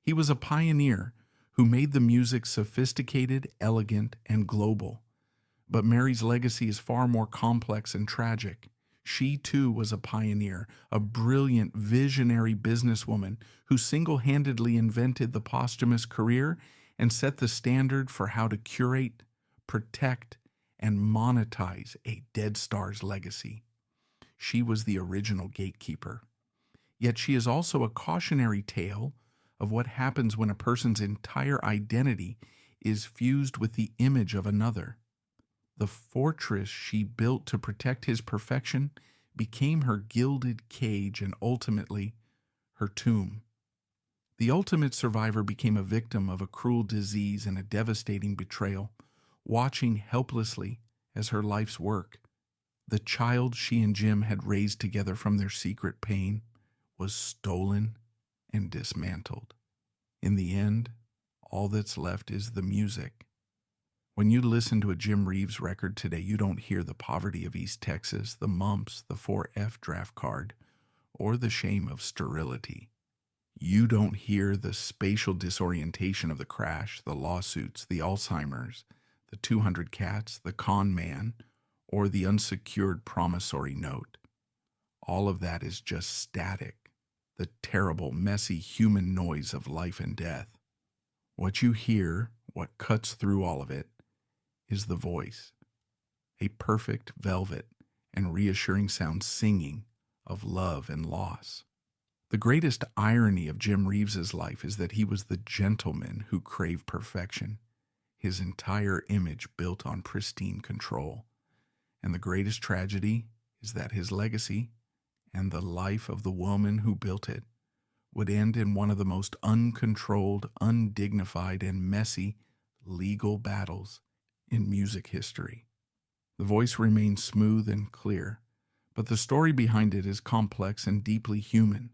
He was a pioneer who made the music sophisticated, elegant, and global. But Mary's legacy is far more complex and tragic. She, too, was a pioneer, a brilliant, visionary businesswoman who single-handedly invented the posthumous career and set the standard for how to curate, protect, and monetize a dead star's legacy. She was the original gatekeeper. Yet she is also a cautionary tale of what happens when a person's entire identity is fused with the image of another. The fortress she built to protect his perfection became her gilded cage and ultimately her tomb. The ultimate survivor became a victim of a cruel disease and a devastating betrayal, watching helplessly as her life's work, the child she and Jim had raised together from their secret pain, was stolen and dismantled. In the end, all that's left is the music. When you listen to a Jim Reeves record today, you don't hear the poverty of East Texas, the mumps, the 4F draft card, or the shame of sterility. You don't hear the spatial disorientation of the crash, the lawsuits, the Alzheimer's, the 200 cats, the con man, or the unsecured promissory note. All of that is just static, the terrible, messy human noise of life and death. What you hear, what cuts through all of it, is the voice, a perfect velvet and reassuring sound singing of love and loss. The greatest irony of Jim Reeves's life is that he was the gentleman who craved perfection, his entire image built on pristine control. And the greatest tragedy is that his legacy and the life of the woman who built it would end in one of the most uncontrolled, undignified, and messy legal battles in music history. The voice remains smooth and clear, but the story behind it is complex and deeply human.